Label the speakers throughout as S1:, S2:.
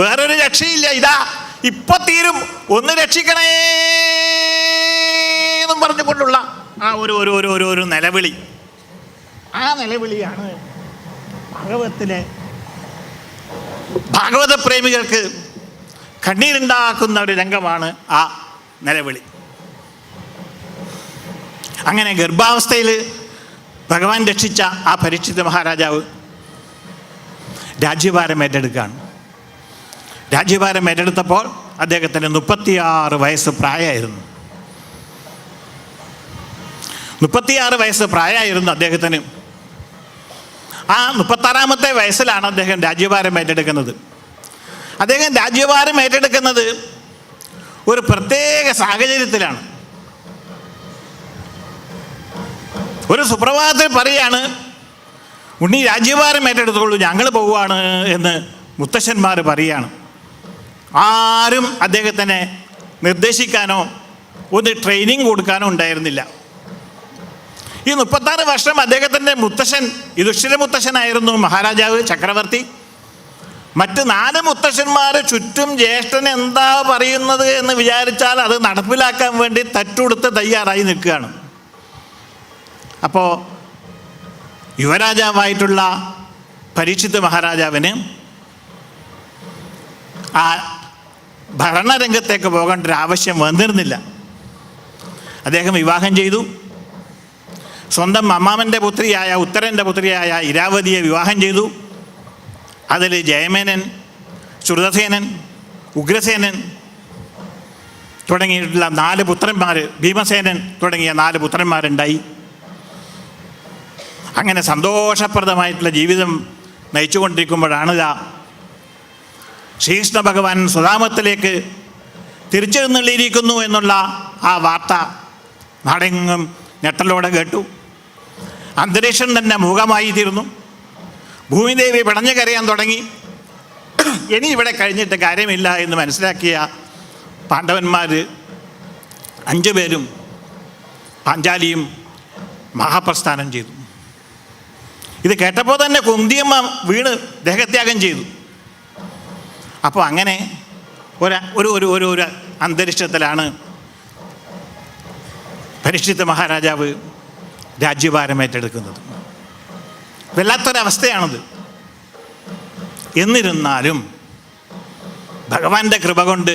S1: വേറൊരു രക്ഷയില്ല, ഇതാ ഇപ്പൊ തീരും, ഒന്ന് രക്ഷിക്കണേ എന്നും പറഞ്ഞുകൊണ്ടുള്ള ആ ഒരു നിലവിളി. ആ നിലവിളിയാണ് ഭാഗവത പ്രേമികൾക്ക് കണ്ണീരുണ്ടാക്കുന്ന ഒരു രംഗമാണ് ആ നിലവിളി. അങ്ങനെ ഗർഭാവസ്ഥയിൽ ഭഗവാൻ രക്ഷിച്ച ആ പരീക്ഷിത് മഹാരാജാവ് രാജ്യഭാരം ഏറ്റെടുക്കുകയാണ്. രാജ്യഭാരം ഏറ്റെടുത്തപ്പോൾ അദ്ദേഹത്തിന് 36 വയസ്സ് പ്രായമായിരുന്നു. 36 വയസ്സ് പ്രായമായിരുന്നു അദ്ദേഹത്തിന്. ആ 36ാമത്തെ വയസ്സിലാണ് അദ്ദേഹം രാജ്യഭാരം ഏറ്റെടുക്കുന്നത്. അദ്ദേഹം രാജ്യഭാരം ഏറ്റെടുക്കുന്നത് ഒരു പ്രത്യേക സാഹചര്യത്തിലാണ്. ഒരു സുപ്രഭാതത്തിൽ പറയാണ്, ഉണ്ണി രാജ്യഭാരം ഏറ്റെടുത്തോളൂ, ഞങ്ങൾ പോവുകയാണ് എന്ന് മുത്തശ്ശന്മാർ പറയുകയാണ്. ആരും അദ്ദേഹത്തിനെ നിർദ്ദേശിക്കാനോ ഒരു ട്രെയിനിങ് കൊടുക്കാനോ ഉണ്ടായിരുന്നില്ല. ഈ 36 വർഷം അദ്ദേഹത്തിൻ്റെ മുത്തശ്ശൻ യുധിഷ്ഠിര മുത്തശ്ശനായിരുന്നു മഹാരാജാവ്, ചക്രവർത്തി. മറ്റ് 4 മുത്തശ്ശന്മാർ ചുറ്റും ജ്യേഷ്ഠൻ എന്താ പറയുന്നത് എന്ന് വിചാരിച്ചാൽ അത് നടപ്പിലാക്കാൻ വേണ്ടി തട്ടുകൊടുത്ത് തയ്യാറായി നിൽക്കുകയാണ്. അപ്പോൾ യുവരാജാവായിട്ടുള്ള പരീക്ഷിത് മഹാരാജാവിന് ആ ഭരണരംഗത്തേക്ക് പോകേണ്ട ഒരു ആവശ്യം വന്നിരുന്നില്ല. അദ്ദേഹം വിവാഹം ചെയ്തു. സ്വന്തം അമ്മാമൻ്റെ പുത്രിയായ ഉത്തരൻ്റെ പുത്രിയായ ഇരാവതിയെ വിവാഹം ചെയ്തു. അതിൽ ജയമേനൻ, ശ്രുതസേനൻ, ഉഗ്രസേനൻ തുടങ്ങിയിട്ടുള്ള 4 പുത്രന്മാർ, ഭീമസേനൻ തുടങ്ങിയ 4 പുത്രന്മാരുണ്ടായി. അങ്ങനെ സന്തോഷപ്രദമായിട്ടുള്ള ജീവിതം നയിച്ചുകൊണ്ടിരിക്കുമ്പോഴാണ് ശ്രീകൃഷ്ണ ഭഗവാൻ സുധാമത്തിലേക്ക് തിരിച്ചെഴുന്നള്ളിയിരിക്കുന്നു എന്നുള്ള ആ വാർത്ത നാടെങ്ങും ഞെട്ടലോടെ കേട്ടു. അന്തരീക്ഷം തന്നെ മൂകമായി തീർന്നു. ഭൂമിദേവി പിടഞ്ഞു കരയാൻ തുടങ്ങി. ഇനി ഇവിടെ കഴിഞ്ഞിട്ട് കാര്യമില്ല എന്ന് മനസ്സിലാക്കിയ പാണ്ഡവന്മാർ 5 പേരും പാഞ്ചാലിയും മഹാപ്രസ്ഥാനം ചെയ്തു. ഇത് കേട്ടപ്പോൾ തന്നെ കുന്തിയമ്മ വീണ് ദേഹത്യാഗം ചെയ്തു. അപ്പോൾ അങ്ങനെ ഒരു അന്തരീക്ഷത്തിലാണ് പരീക്ഷിത് മഹാരാജാവ് രാജ്യഭാരം ഏറ്റെടുക്കുന്നത്. വല്ലാത്തൊരവസ്ഥയാണത്. എന്നിരുന്നാലും ഭഗവാന്റെ കൃപ കൊണ്ട്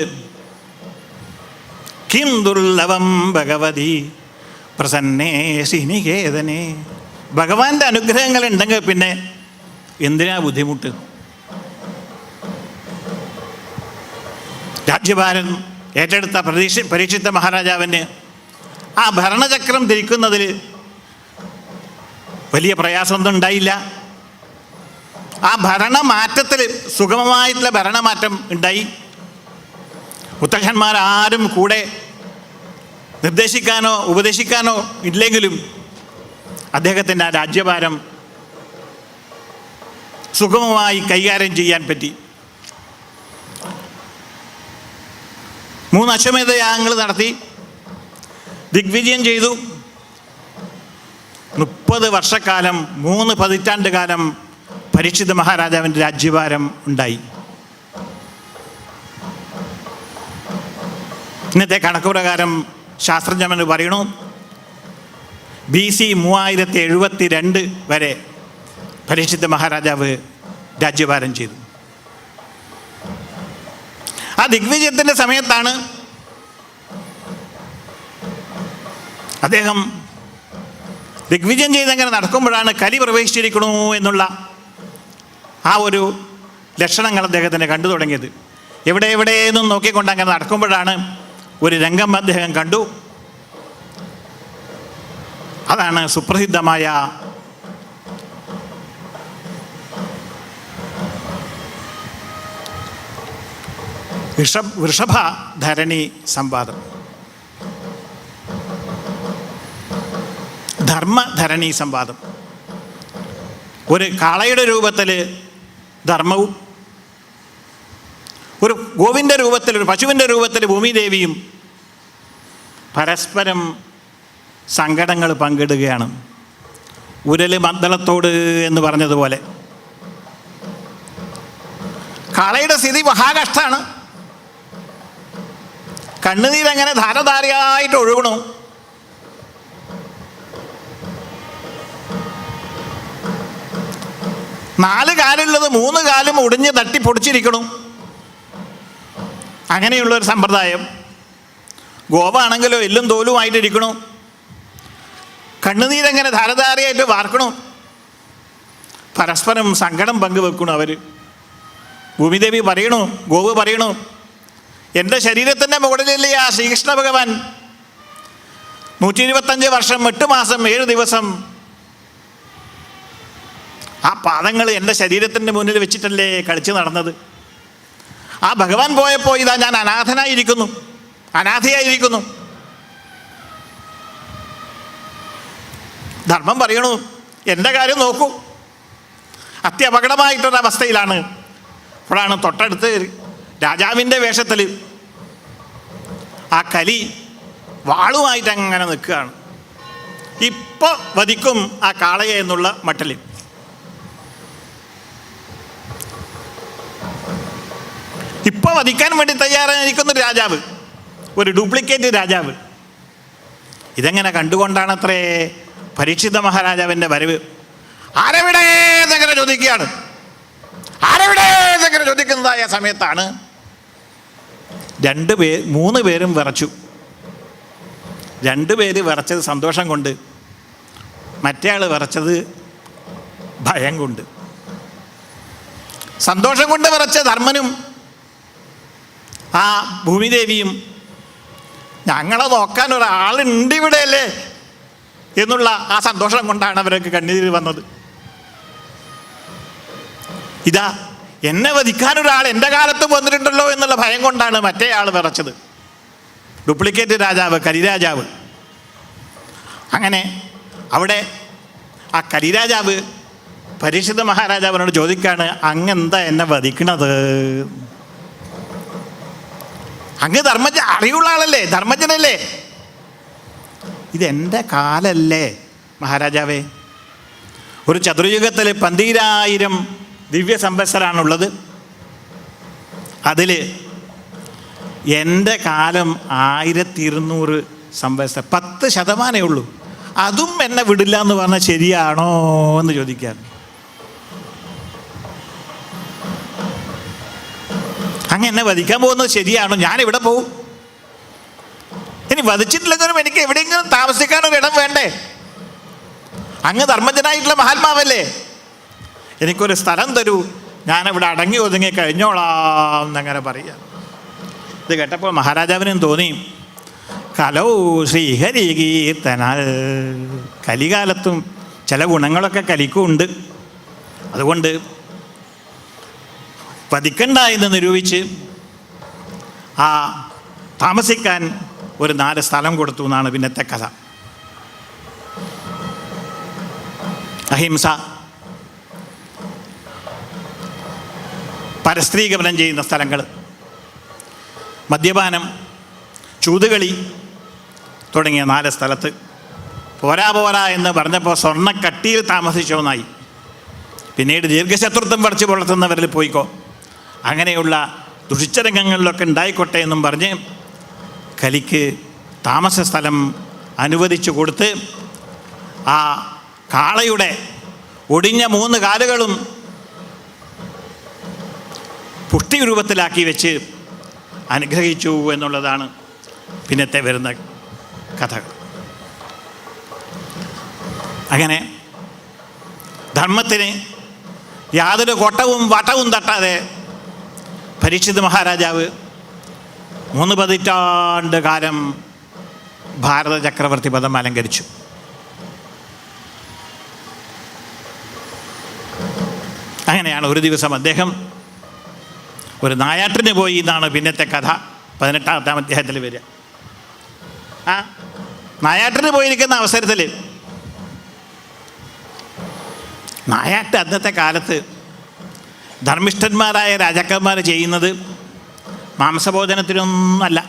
S1: കിം ദുർലഭം ഭഗവതി പ്രസന്നേ ശ്രീനികേതനേ, ഭഗവാന്റെ അനുഗ്രഹങ്ങൾ ഉണ്ടെങ്കിൽ പിന്നെ എന്തിനാ ബുദ്ധിമുട്ട്? രാജ്യഭാരം ഏറ്റെടുത്ത പരീക്ഷിത് മഹാരാജാവിന് ആ ഭരണചക്രം തിരിക്കുന്നതിൽ വലിയ പ്രയാസമൊന്നും ഉണ്ടായില്ല. ആ ഭരണമാറ്റത്തിൽ സുഗമമായിട്ടുള്ള ഭരണമാറ്റം ഉണ്ടായി. മുത്തശ്ശന്മാരാരും കൂടെ നിർദ്ദേശിക്കാനോ ഉപദേശിക്കാനോ ഇല്ലെങ്കിലും അദ്ദേഹത്തിൻ്റെ ആ രാജ്യഭാരം സുഗമമായി കൈകാര്യം ചെയ്യാൻ പറ്റി. 3 അശ്വമേധയാഗങ്ങൾ നടത്തി ദിഗ്വിജയം ചെയ്തു. 30 വർഷക്കാലം, 3 പതിറ്റാണ്ട് കാലം പരീക്ഷിത് മഹാരാജാവിൻ്റെ രാജ്യഭാരം ഉണ്ടായി. ഇന്നത്തെ കണക്ക് പ്രകാരം ശാസ്ത്രജ്ഞർ പറയണു BC 3072 വരെ പരീക്ഷിത് മഹാരാജാവ് രാജ്യഭാരം ചെയ്തു. ആ ദിഗ്വിജയത്തിൻ്റെ സമയത്താണ് അദ്ദേഹം ദിഗ്വിജയം ചെയ്തങ്ങനെ നടക്കുമ്പോഴാണ് കലി പ്രവേശിച്ചിരിക്കണു എന്നുള്ള ആ ഒരു ലക്ഷണങ്ങൾ അദ്ദേഹത്തിന് കണ്ടു തുടങ്ങിയത്. എവിടെയെന്നും നോക്കിക്കൊണ്ട് അങ്ങനെ നടക്കുമ്പോഴാണ് ഒരു രംഗം അദ്ദേഹം കണ്ടു. അതാണ് സുപ്രസിദ്ധമായ വൃഷഭധരണി സംവാദം, ധർമ്മധരണി സംവാദം. ഒരു കാളയുടെ രൂപത്തിൽ ധർമ്മവും, ഒരു ഗോവിൻ്റെ രൂപത്തിൽ, ഒരു പശുവിൻ്റെ രൂപത്തിൽ ഭൂമിദേവിയും പരസ്പരം സങ്കടങ്ങൾ പങ്കിടുകയാണ്. ഉരല് മദ്ദളത്തോട് എന്ന് പറഞ്ഞതുപോലെ കാളയുടെ സ്ഥിതി മഹാകഷ്ടമാണ്. കണ്ണുനീരങ്ങനെ ധാരധാരയായിട്ട് ഒഴുകണു. നാല് കാലുള്ളത് 3 കാലും ഒടിഞ്ഞ് തട്ടി പൊടിച്ചിരിക്കണം. അങ്ങനെയുള്ളൊരു സമ്പ്രദായം. ഗോവാണെങ്കിലോ എല്ലും തോലുമായിട്ടിരിക്കണു. കണ്ണുനീരങ്ങനെ ധാരധാരയായിട്ട് വാർക്കണു. പരസ്പരം സങ്കടം പങ്കുവെക്കണു അവർ. ഭൂമിദേവി പറയണു, ഗോവ് പറയണു, എൻ്റെ ശരീരത്തിൻ്റെ മുകളിലല്ലേ ആ ശ്രീകൃഷ്ണ ഭഗവാൻ 125 വർഷം 8 മാസം 7 ദിവസം ആ പാദങ്ങൾ എൻ്റെ ശരീരത്തിൻ്റെ മുന്നിൽ വെച്ചിട്ടല്ലേ കളിച്ച് നടന്നത്. ആ ഭഗവാൻ പോയപ്പോൾ ഇതാ ഞാൻ അനാഥയായിരിക്കുന്നു. ധർമ്മം പറയണു, എൻ്റെ കാര്യം നോക്കൂ, അത്യപകടമായിട്ടൊരവസ്ഥയിലാണ്. അപ്പോഴാണ് തൊട്ടടുത്ത് രാജാവിൻ്റെ വേഷത്തിൽ ആ കലി വാളുമായിട്ട് അങ്ങനെ നിൽക്കുകയാണ്. ഇപ്പോൾ വധിക്കും ആ കാളയെ എന്നുള്ള മട്ടിൽ. ഇപ്പോൾ വധിക്കാൻ വേണ്ടി തയ്യാറായിരിക്കുന്ന രാജാവ്, ഒരു ഡ്യൂപ്ലിക്കേറ്റ് രാജാവ്. ഇതെങ്ങനെ കണ്ടുകൊണ്ടാണത്രേ പരീക്ഷിത മഹാരാജാവിൻ്റെ വരവ്. ആരെവിടെ എന്നങ്ങനെ ചോദിക്കുകയാണ്. ആരെവിടെ എന്നങ്ങനെ ചോദിക്കുന്നതായ സമയത്താണ് 3 പേരും വിറച്ചു. 2 പേര് വിറച്ചത് സന്തോഷം കൊണ്ട്, മറ്റേ ആൾ വിറച്ചത് ഭയം കൊണ്ട്. സന്തോഷം കൊണ്ട് വിറച്ച ധർമ്മനും ആ ഭൂമിദേവിയും ഞങ്ങളെ നോക്കാൻ ഒരാളുണ്ട് ഇവിടെയല്ലേ എന്നുള്ള ആ സന്തോഷം കൊണ്ടാണ് അവരൊക്കെ കണ്ണീര് വന്നത്. ഇതാ എന്നെ വധിക്കാനൊരാൾ എൻ്റെ കാലത്ത് വന്നിട്ടുണ്ടല്ലോ എന്നുള്ള ഭയം കൊണ്ടാണ് മറ്റേ ആൾ വിറച്ചത്, ഡ്യൂപ്ലിക്കേറ്റ് രാജാവ്, കരിരാജാവ്. അങ്ങനെ അവിടെ ആ കരിരാജാവ് പരീക്ഷിത മഹാരാജാവിനോട് ചോദിക്കാണ്, അങ്ങെന്താ എന്നെ വധിക്കണത്? അങ്ങ് അറിവുള്ള ആളല്ലേ, ധർമ്മജനല്ലേ? ഇതെൻ്റെ കാലല്ലേ മഹാരാജാവേ. ഒരു ചതുർയുഗത്തിൽ 12,000 ദിവ്യ സംവത്സരാണുള്ളത്. അതിൽ എൻ്റെ കാലം 1200 സംവത്സരം, 10% ഉള്ളൂ. അതും എന്നെ വിടില്ല എന്ന് പറഞ്ഞാൽ ശരിയാണോ എന്ന് ചോദിക്കാൻ. അങ്ങ് എന്നെ വധിക്കാൻ പോകുന്നത് ശരിയാണോ? ഞാനിവിടെ പോവും. ഇനി വധിച്ചിട്ടില്ലെങ്കിലും എനിക്ക് എവിടെയെങ്കിലും താമസിക്കാനൊരിടം വേണ്ടേ? അങ്ങ് ധർമ്മജനായിട്ടുള്ള മഹാത്മാവല്ലേ, എനിക്കൊരു സ്ഥലം തരൂ, ഞാനിവിടെ അടങ്ങി ഒതുങ്ങി കഴിഞ്ഞോളാം എന്നങ്ങനെ പറയുക. ഇത് കേട്ടപ്പോൾ മഹാരാജാവിനും തോന്നി, കലോ ശ്രീഹരി കീർത്തന. കലികാലത്തും ചില ഗുണങ്ങളൊക്കെ കലിക്കുമുണ്ട്. അതുകൊണ്ട് വധിക്കണ്ട എന്ന് നിരൂപിച്ച് ആ താമസിക്കാൻ ഒരു 4 സ്ഥലം കൊടുത്തു എന്നാണ് പിന്നത്തെ കഥ. അഹിംസ, പരസ്ത്രീഗമനം ചെയ്യുന്ന സ്ഥലങ്ങൾ, മദ്യപാനം, ചൂതുകളി തുടങ്ങിയ 4 സ്ഥലത്ത് പോരാ എന്ന് പറഞ്ഞപ്പോൾ സ്വർണ്ണക്കട്ടിയിൽ താമസിച്ചോന്നായി. പിന്നീട് ദീർഘശത്രുത്വം പറിച്ചു പുലർത്തുന്നവരിൽ പോയിക്കോ, അങ്ങനെയുള്ള ദുഷിച്ചരംഗങ്ങളിലൊക്കെ ഉണ്ടായിക്കോട്ടെ എന്നും പറഞ്ഞ് കലിക്ക് താമസ സ്ഥലം അനുവദിച്ചു കൊടുത്ത് ആ കാളയുടെ ഒടിഞ്ഞ 3 കാലുകളും പുഷ്ടി രൂപത്തിലാക്കി വെച്ച് അനുഗ്രഹിച്ചു എന്നുള്ളതാണ് പിന്നത്തെ വരുന്ന കഥകൾ. അങ്ങനെ ധർമ്മത്തിന് യാതൊരു കോട്ടവും വട്ടവും തട്ടാതെ പരീക്ഷിത് മഹാരാജാവ് 3 പതിറ്റാണ്ട് കാലം ഭാരത ചക്രവർത്തി പദം അലങ്കരിച്ചു. അങ്ങനെയാണ് ഒരു ദിവസം അദ്ദേഹം ഒരു നായാട്ടിന് പോയി എന്നാണ് പിന്നത്തെ കഥ 18-ാമത്തെ അധ്യായത്തിൽ വരിക. ആ നായാട്ടിന് പോയിരിക്കുന്ന അവസരത്തിൽ, നായാട്ട് അന്നത്തെ കാലത്ത് ധർമ്മിഷ്ഠന്മാരായ രാജാക്കന്മാർ ചെയ്യുന്നത് മാംസഭോജനത്തിനൊന്നല്ല.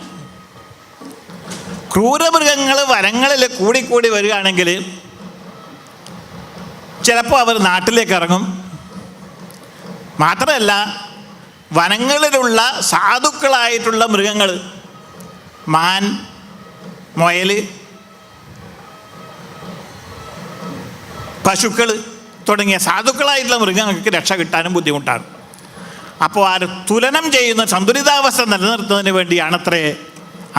S1: ക്രൂരമൃഗങ്ങൾ വനങ്ങളിൽ കൂടിക്കൂടി വരികയാണെങ്കിൽ ചിലപ്പോൾ അവർ നാട്ടിലേക്ക് ഇറങ്ങും. മാത്രമല്ല വനങ്ങളിലുള്ള സാധുക്കളായിട്ടുള്ള മൃഗങ്ങൾ, മാൻ, മുയൽ, പശുക്കൾ തുടങ്ങിയ സാധുക്കളായിട്ടുള്ള മൃഗങ്ങൾക്ക് രക്ഷ കിട്ടാനും ബുദ്ധിമുട്ടാണ്. അപ്പോൾ ആ തുലനം ചെയ്യുന്ന സന്തുലിതാവസ്ഥ നിലനിർത്തുന്നതിന് വേണ്ടിയാണത്രേ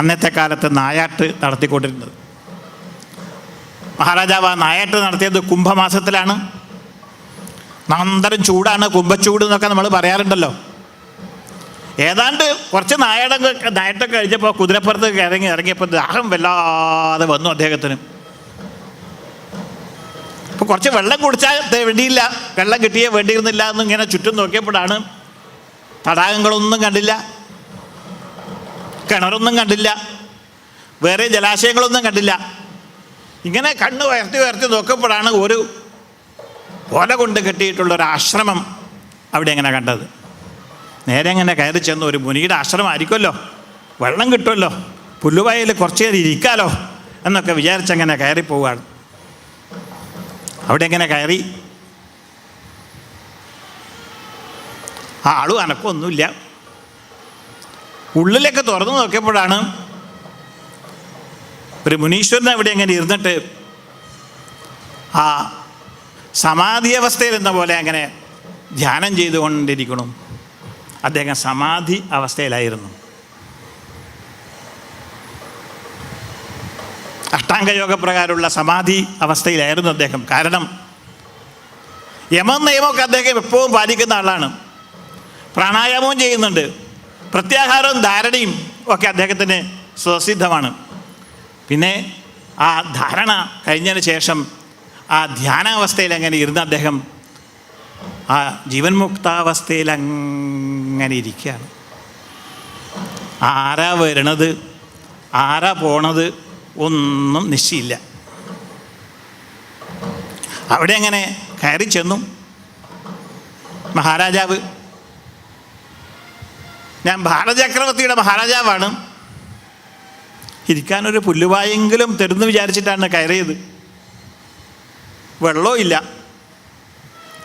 S1: അന്നത്തെ കാലത്ത് നായാട്ട് നടത്തിക്കൊണ്ടിരുന്നത്. മഹാരാജാവ് ആ നായാട്ട് നടത്തിയത് കുംഭമാസത്തിലാണ്. നന്തരം ചൂടാണ്, കുംഭച്ചൂട് എന്നൊക്കെ നമ്മൾ പറയാറുണ്ടല്ലോ. ഏതാണ്ട് കുറച്ച് നായാട്ടൊക്കെ കഴിഞ്ഞപ്പോൾ കുതിരപ്പുറത്ത് ഇറങ്ങിയപ്പോൾ ദാഹം വല്ലാതെ വന്നു അദ്ദേഹത്തിന്. അപ്പോൾ കുറച്ച് വെള്ളം കുടിച്ചാൽ വേണ്ടിയില്ല, വെള്ളം കിട്ടിയേ വേണ്ടിയിരുന്നില്ല എന്നിങ്ങനെ ചുറ്റും നോക്കിയപ്പോഴാണ് തടാകങ്ങളൊന്നും കണ്ടില്ല, കിണറൊന്നും കണ്ടില്ല, വേറെ ജലാശയങ്ങളൊന്നും കണ്ടില്ല. ഇങ്ങനെ കണ്ണ് ഉയർത്തി നോക്കുമ്പോഴാണ് ഒരു ഓല കൊണ്ട് കെട്ടിയിട്ടുള്ളൊരാശ്രമം അവിടെ എങ്ങനെ കണ്ടത്. നേരെ എങ്ങനെ കയറി ചെന്ന് ഒരു മുനിയുടെ ആശ്രമം ആയിരിക്കുമല്ലോ, വെള്ളം കിട്ടുമല്ലോ, പുല്ലുവായിൽ കുറച്ച് നേരം ഇരിക്കാലോ എന്നൊക്കെ വിചാരിച്ചങ്ങനെ കയറിപ്പോവുകയാണ്. അവിടെ എങ്ങനെ കയറി, ആളും അനക്കൊന്നുമില്ല. ഉള്ളിലേക്ക് തുറന്നു നോക്കിയപ്പോഴാണ് ഒരു മുനീശ്വരൻ അവിടെ എങ്ങനെ ഇരുന്നിട്ട് ആ സമാധി അവസ്ഥയിൽ എന്ന പോലെ അങ്ങനെ ധ്യാനം ചെയ്തുകൊണ്ടിരിക്കണം. അദ്ദേഹം സമാധി അവസ്ഥയിലായിരുന്നു. അഷ്ടാംഗയോഗ പ്രകാരമുള്ള സമാധി അവസ്ഥയിലായിരുന്നു അദ്ദേഹം. കാരണം യമം നിയമമൊക്കെ അദ്ദേഹം എപ്പോഴും പാലിക്കുന്ന ആളാണ്. പ്രാണായാമവും ചെയ്യുന്നുണ്ട്, പ്രത്യാഹാരവും ധാരണയും ഒക്കെ അദ്ദേഹത്തിന് സ്വസിദ്ധമാണ്. പിന്നെ ആ ധാരണ കഴിഞ്ഞതിന് ശേഷം ആ ധ്യാനാവസ്ഥയിൽ അങ്ങനെ ഇരുന്ന് അദ്ദേഹം ആ ജീവൻ മുക്താവസ്ഥയിൽ അങ്ങനെ ഇരിക്കുകയാണ്. ആരാ വരണത് ആരാ പോണത് ഒന്നും നിശ്ചയില്ല. അവിടെ അങ്ങനെ കയറി ചെന്നു. മഹാരാജാവ്, ഞാൻ ഭാരതചക്രവർത്തിയുടെ മഹാരാജാവാണ്, ഇരിക്കാനൊരു പുല്ലുവായെങ്കിലും തരുന്നു വിചാരിച്ചിട്ടാണ് കയറിയത്. വെള്ളവും ഇല്ല,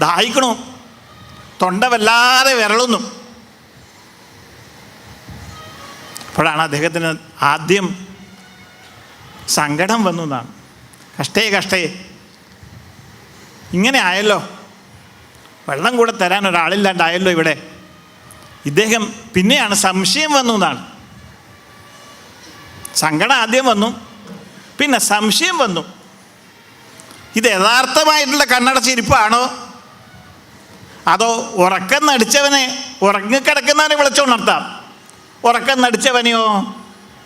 S1: ദാഹിക്കണു, തൊണ്ട വല്ലാതെ വിരളുന്നു. അപ്പോഴാണ് അദ്ദേഹത്തിന് ആദ്യം സങ്കടം വന്നു എന്നാണ്. കഷ്ടേ ഇങ്ങനെ ആയല്ലോ, വെള്ളം കൂടെ തരാൻ ഒരാളില്ലാണ്ടായല്ലോ ഇവിടെ. ഇദ്ദേഹം പിന്നെയാണ് സംശയം വന്നു എന്നാണ്. സങ്കടം ആദ്യം വന്നു, പിന്നെ സംശയം വന്നു. ഇത് യഥാർത്ഥമായിട്ടുള്ള കണ്ണടച്ചിരിപ്പാണോ അതോ ഉറക്കം നടിച്ചവനെ, ഉറങ്ങിക്കിടക്കുന്നവനെ വിളിച്ചുണർത്താം, ഉറക്കം നടിച്ചവനെയോ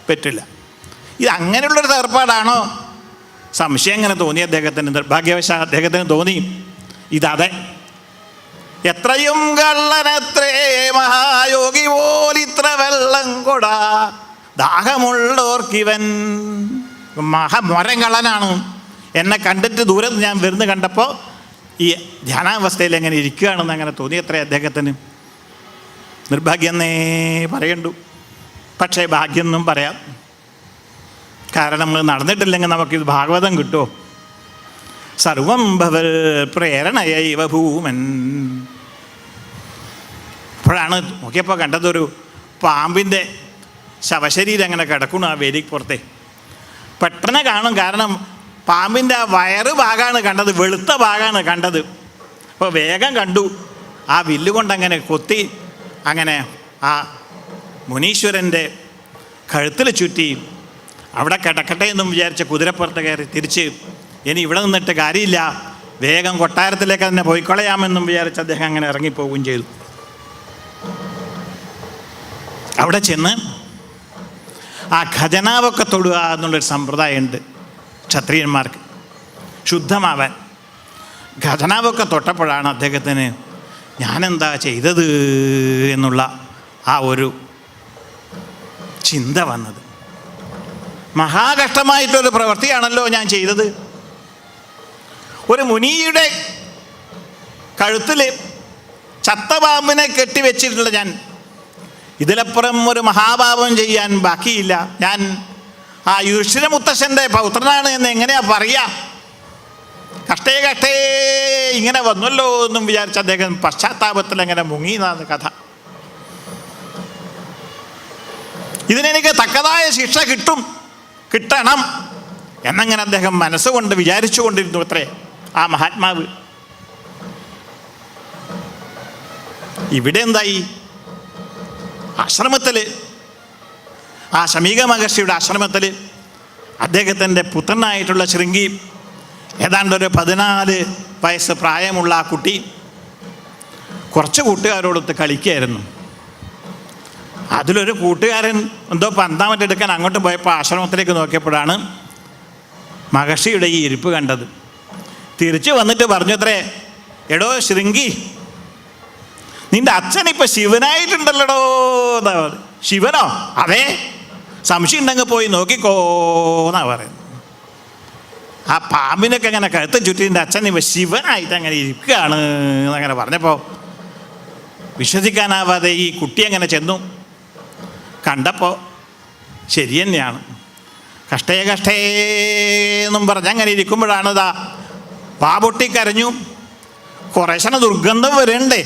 S1: പറ്റില്ല. ഇത് അങ്ങനെയുള്ളൊരു ഏർപ്പാടാണോ? സംശയം അങ്ങനെ തോന്നി അദ്ദേഹത്തിന്. നിർഭാഗ്യവശാൽ അദ്ദേഹത്തിന് തോന്നി ഇതതെ, എത്രയും കള്ളനത്രേ മഹായോഗി പോലിത്ര വെള്ളം കൊടാ ദാഹമുള്ളോർക്കിവൻ. മഹാമൊരം കള്ളനാണ്. എന്നെ കണ്ടിട്ട് ദൂരം ഞാൻ വരുന്ന കണ്ടപ്പോൾ ഈ ധ്യാനാവസ്ഥയിൽ എങ്ങനെ ഇരിക്കുകയാണെന്ന് അങ്ങനെ തോന്നിയത്രേ അദ്ദേഹത്തിന്. നിർഭാഗ്യം എന്നേ പറയണ്ടു. പക്ഷേ ഭാഗ്യം എന്നും പറയാം. കാരണം നമ്മൾ നടന്നിട്ടില്ലെങ്കിൽ നമുക്കിത് ഭാഗവതം കിട്ടുമോ? സർവം ഭവൽ പ്രേരണയൈവ ഭൂമൻ. അപ്പോഴാണ് നോക്കിയപ്പോൾ കണ്ടതൊരു പാമ്പിൻ്റെ ശവശരീരം അങ്ങനെ കിടക്കണം ആ വേദിക്ക് പുറത്തെ. പെട്ടെന്ന് കാണും, കാരണം പാമ്പിൻ്റെ ആ വയറ് ഭാഗമാണ് കണ്ടത്, വെളുത്ത ഭാഗമാണ് കണ്ടത്. അപ്പോൾ വേഗം കണ്ടു. ആ വില്ലുകൊണ്ടങ്ങനെ കൊത്തി അങ്ങനെ ആ മുനീശ്വരൻ്റെ കഴുത്തിൽ ചുറ്റി അവിടെ കിടക്കട്ടെ എന്നും വിചാരിച്ച് കുതിരപ്പുറത്ത് കയറി തിരിച്ച് ഇനി ഇവിടെ നിന്നിട്ട് കാര്യമില്ല, വേഗം കൊട്ടാരത്തിലേക്ക് തന്നെ പോയിക്കൊള്ളയാമെന്നും വിചാരിച്ച് അദ്ദേഹം അങ്ങനെ ഇറങ്ങിപ്പോവുകയും ചെയ്തു. അവിടെ ചെന്ന് ആ ഖജനാവൊക്കെ തൊടുക എന്നുള്ളൊരു സമ്പ്രദായമുണ്ട് ക്ഷത്രിയന്മാർക്ക്, ശുദ്ധമാവാൻ. ഖജനാവൊക്കെ തൊട്ടപ്പോഴാണ് അദ്ദേഹത്തിന് ഞാനെന്താ ചെയ്തത് എന്നുള്ള ആ ഒരു ചിന്ത വന്നത്. മഹാകഷ്ടമായിട്ടൊരു പ്രവൃത്തിയാണല്ലോ ഞാൻ ചെയ്തത്. ഒരു മുനിയുടെ കഴുത്തിൽ ചത്ത പാമ്പിനെ കെട്ടിവെച്ചിട്ടുള്ള ഞാൻ ഇതിലപ്പുറം ഒരു മഹാപാപം ചെയ്യാൻ ബാക്കിയില്ല. ഞാൻ ആ യുധിഷ്ഠിര മുത്തശ്ശൻ്റെ പൗത്രനാണ് എന്ന് എങ്ങനെയാ പറയുക? കഷ്ടേ ഇങ്ങനെ വന്നല്ലോ എന്നും വിചാരിച്ച അദ്ദേഹം പശ്ചാത്താപത്തിൽ അങ്ങനെ മുങ്ങിയെന്നാണ് കഥ. ഇതിനെനിക്ക് തക്കതായ ശിക്ഷ കിട്ടണം എന്നങ്ങനെ അദ്ദേഹം മനസ്സുകൊണ്ട് വിചാരിച്ചു കൊണ്ടിരുന്നു അത്രേ ആ മഹാത്മാവ്. ഇവിടെ എന്തായി? ആശ്രമത്തിൽ, ആ ശമീക മഹർഷിയുടെ ആശ്രമത്തിൽ അദ്ദേഹത്തിൻ്റെ പുത്രനായിട്ടുള്ള ശൃംഗി, ഏതാണ്ടൊരു 14 വയസ്സ് പ്രായമുള്ള ആ കുട്ടി കുറച്ച് കൂട്ടുകാരോടൊത്ത് കളിക്കുകയായിരുന്നു. അതിലൊരു കൂട്ടുകാരൻ എന്തോ പന്താമറ്റെടുക്കാൻ അങ്ങോട്ട് പോയപ്പോൾ ആശ്രമത്തിലേക്ക് നോക്കിയപ്പോഴാണ് മഹർഷിയുടെ ഈ ഇരിപ്പ് കണ്ടത്. തിരിച്ചു വന്നിട്ട് പറഞ്ഞു അത്രേ, എടോ ശൃംഗി, നിന്റെ അച്ഛനിപ്പോൾ ശിവനായിട്ടുണ്ടല്ലോടോ. ശിവനോ? അതെ, സംശയം ഉണ്ടെങ്കിൽ പോയി നോക്കിക്കോന്നാ പറയുന്നത്. ആ പാമ്പിനൊക്കെ അങ്ങനെ കഴുത്ത് ചുറ്റി നിൻ്റെ അച്ഛൻ ഇപ്പോൾ ശിവനായിട്ട് അങ്ങനെ ഇരിക്കുകയാണ് എന്നങ്ങനെ പറഞ്ഞപ്പോൾ വിശ്വസിക്കാനാവാതെ ഈ കുട്ടി അങ്ങനെ ചെന്നു. കണ്ടപ്പോൾ ശരി തന്നെയാണ്. കഷ്ടേ എന്നും പറഞ്ഞ് അങ്ങനെ ഇരിക്കുമ്പോഴാണ് ഇതാ പാപൊട്ടിക്കരഞ്ഞു. കുറേശ്ശന ദുർഗന്ധം വരണ്ടേ.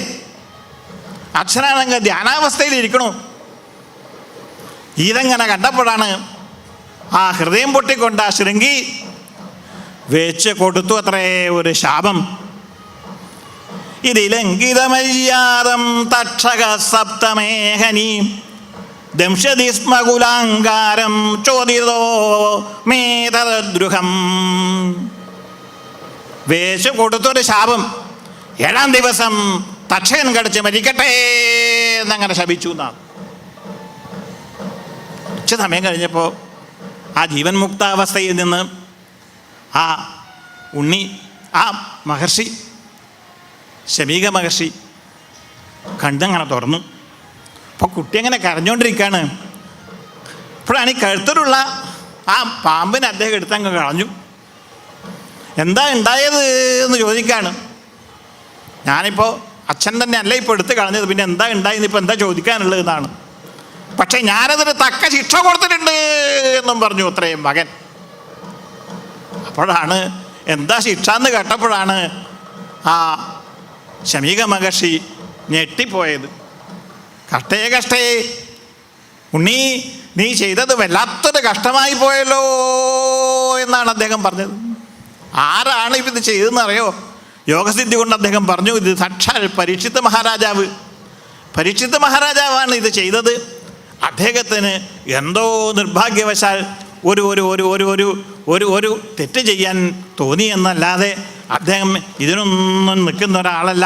S1: അച്ഛനാണെങ്കിൽ ധ്യാനാവസ്ഥയിൽ ഇരിക്കണു. ഇതെങ്ങനെ കണ്ടപ്പോഴാണ് ആ ഹൃദയം പൊട്ടിക്കൊണ്ട് ആ ശൃംഗി വെച്ച് കൊടുത്തു അത്രേ ഒരു ശാപം. ഇതിലംഘിതമര്യാദം തക്ഷക സപ്തമേഹനി ദംശതി സ്മകുലാങ്കാരം ചോദിതോ മേതദ്രുഹം. വേശു കൊടുത്തൊരു ശാപം. 7-ാം ദിവസം തക്ഷകൻ കടിച്ച് മരിക്കട്ടെ എന്നങ്ങനെ ശപിച്ചു എന്നാണ്. ഉച്ച സമയം കഴിഞ്ഞപ്പോൾ ആ ജീവൻ മുക്താവസ്ഥയിൽ നിന്ന് ആ ഉണ്ണി, ആ മഹർഷി, ശമീക മഹർഷി കണ്ടങ്ങനെ തുറന്നു. അപ്പോൾ കുട്ടി അങ്ങനെ കരഞ്ഞുകൊണ്ടിരിക്കുകയാണ്. അപ്പോഴാണ് ഈ കഴുത്തിലുള്ള ആ പാമ്പിനെ അദ്ദേഹം എടുത്തങ്ങ് കളഞ്ഞു. എന്താ ഉണ്ടായത് എന്ന് ചോദിക്കുകയാണ്. ഞാനിപ്പോൾ അച്ഛൻ തന്നെ അല്ല ഇപ്പോൾ എടുത്ത് കളഞ്ഞത്, പിന്നെ എന്താ ഉണ്ടായെന്ന് ഇപ്പോൾ എന്താ ചോദിക്കാനുള്ളത് എന്നാണ്. പക്ഷേ ഞാനതിന് തക്ക ശിക്ഷ കൊടുത്തിട്ടുണ്ട് എന്നും പറഞ്ഞു അത്രയും മകൻ. അപ്പോഴാണ് എന്താ ശിക്ഷ എന്ന് കേട്ടപ്പോഴാണ് ആ ശമീക മഹർഷി ഞെട്ടിപ്പോയത്. കഷ്ടേ ഉണ്ണി, നീ ചെയ്തത് വല്ലാത്തൊരു കഷ്ടമായി പോയല്ലോ എന്നാണ് അദ്ദേഹം പറഞ്ഞത്. ആരാണ് ഇത് ചെയ്തതെന്നറിയോ? യോഗസിദ്ധി കൊണ്ട് അദ്ദേഹം പറഞ്ഞു, ഇത് സാക്ഷാൽ പരീക്ഷിത് മഹാരാജാവ്. പരീക്ഷിത് മഹാരാജാവാണ് ഇത് ചെയ്തത്. അദ്ദേഹത്തിന് എന്തോ നിർഭാഗ്യവശാൽ ഒരു ഒരു ഒരു ഒരു ഒരു ഒരു ഒരു തെറ്റ് ചെയ്യാൻ തോന്നിയെന്നല്ലാതെ അദ്ദേഹം ഇതിനൊന്നും നിൽക്കുന്ന ഒരാളല്ല.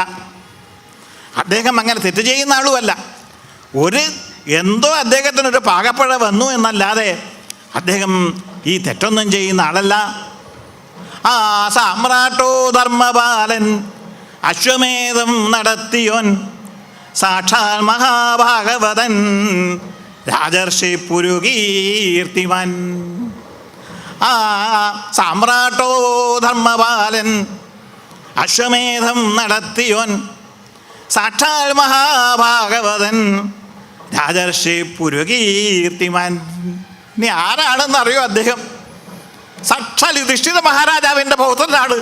S1: അദ്ദേഹം അങ്ങനെ തെറ്റ് ചെയ്യുന്ന ആളുമല്ല. എന്തോ അദ്ദേഹത്തിനൊരു പാകപ്പഴ വന്നു എന്നല്ലാതെ അദ്ദേഹം ഈ തെറ്റൊന്നും ചെയ്യുന്ന ആളല്ല. ആ സാമ്രാട്ടോ ധർമ്മപാലൻ അശ്വമേധം നടത്തിയോൻ സാക്ഷാൽ മഹാഭാഗവതൻ രാജർഷി പുരുകീർത്തിമാൻ. ആ സാമ്രാട്ടോ ധർമ്മപാലൻ അശ്വമേധം നടത്തിയോൻ സാക്ഷാൽ മഹാഭാഗവതൻ രാജർഷി പുരുകീർത്തിമാൻ. ഇനി ആരാണെന്നറിയോ? അദ്ദേഹം സാക്ഷാൽ യുധിഷ്ഠിര മഹാരാജാവിൻ്റെ പൗത്രനാണ്.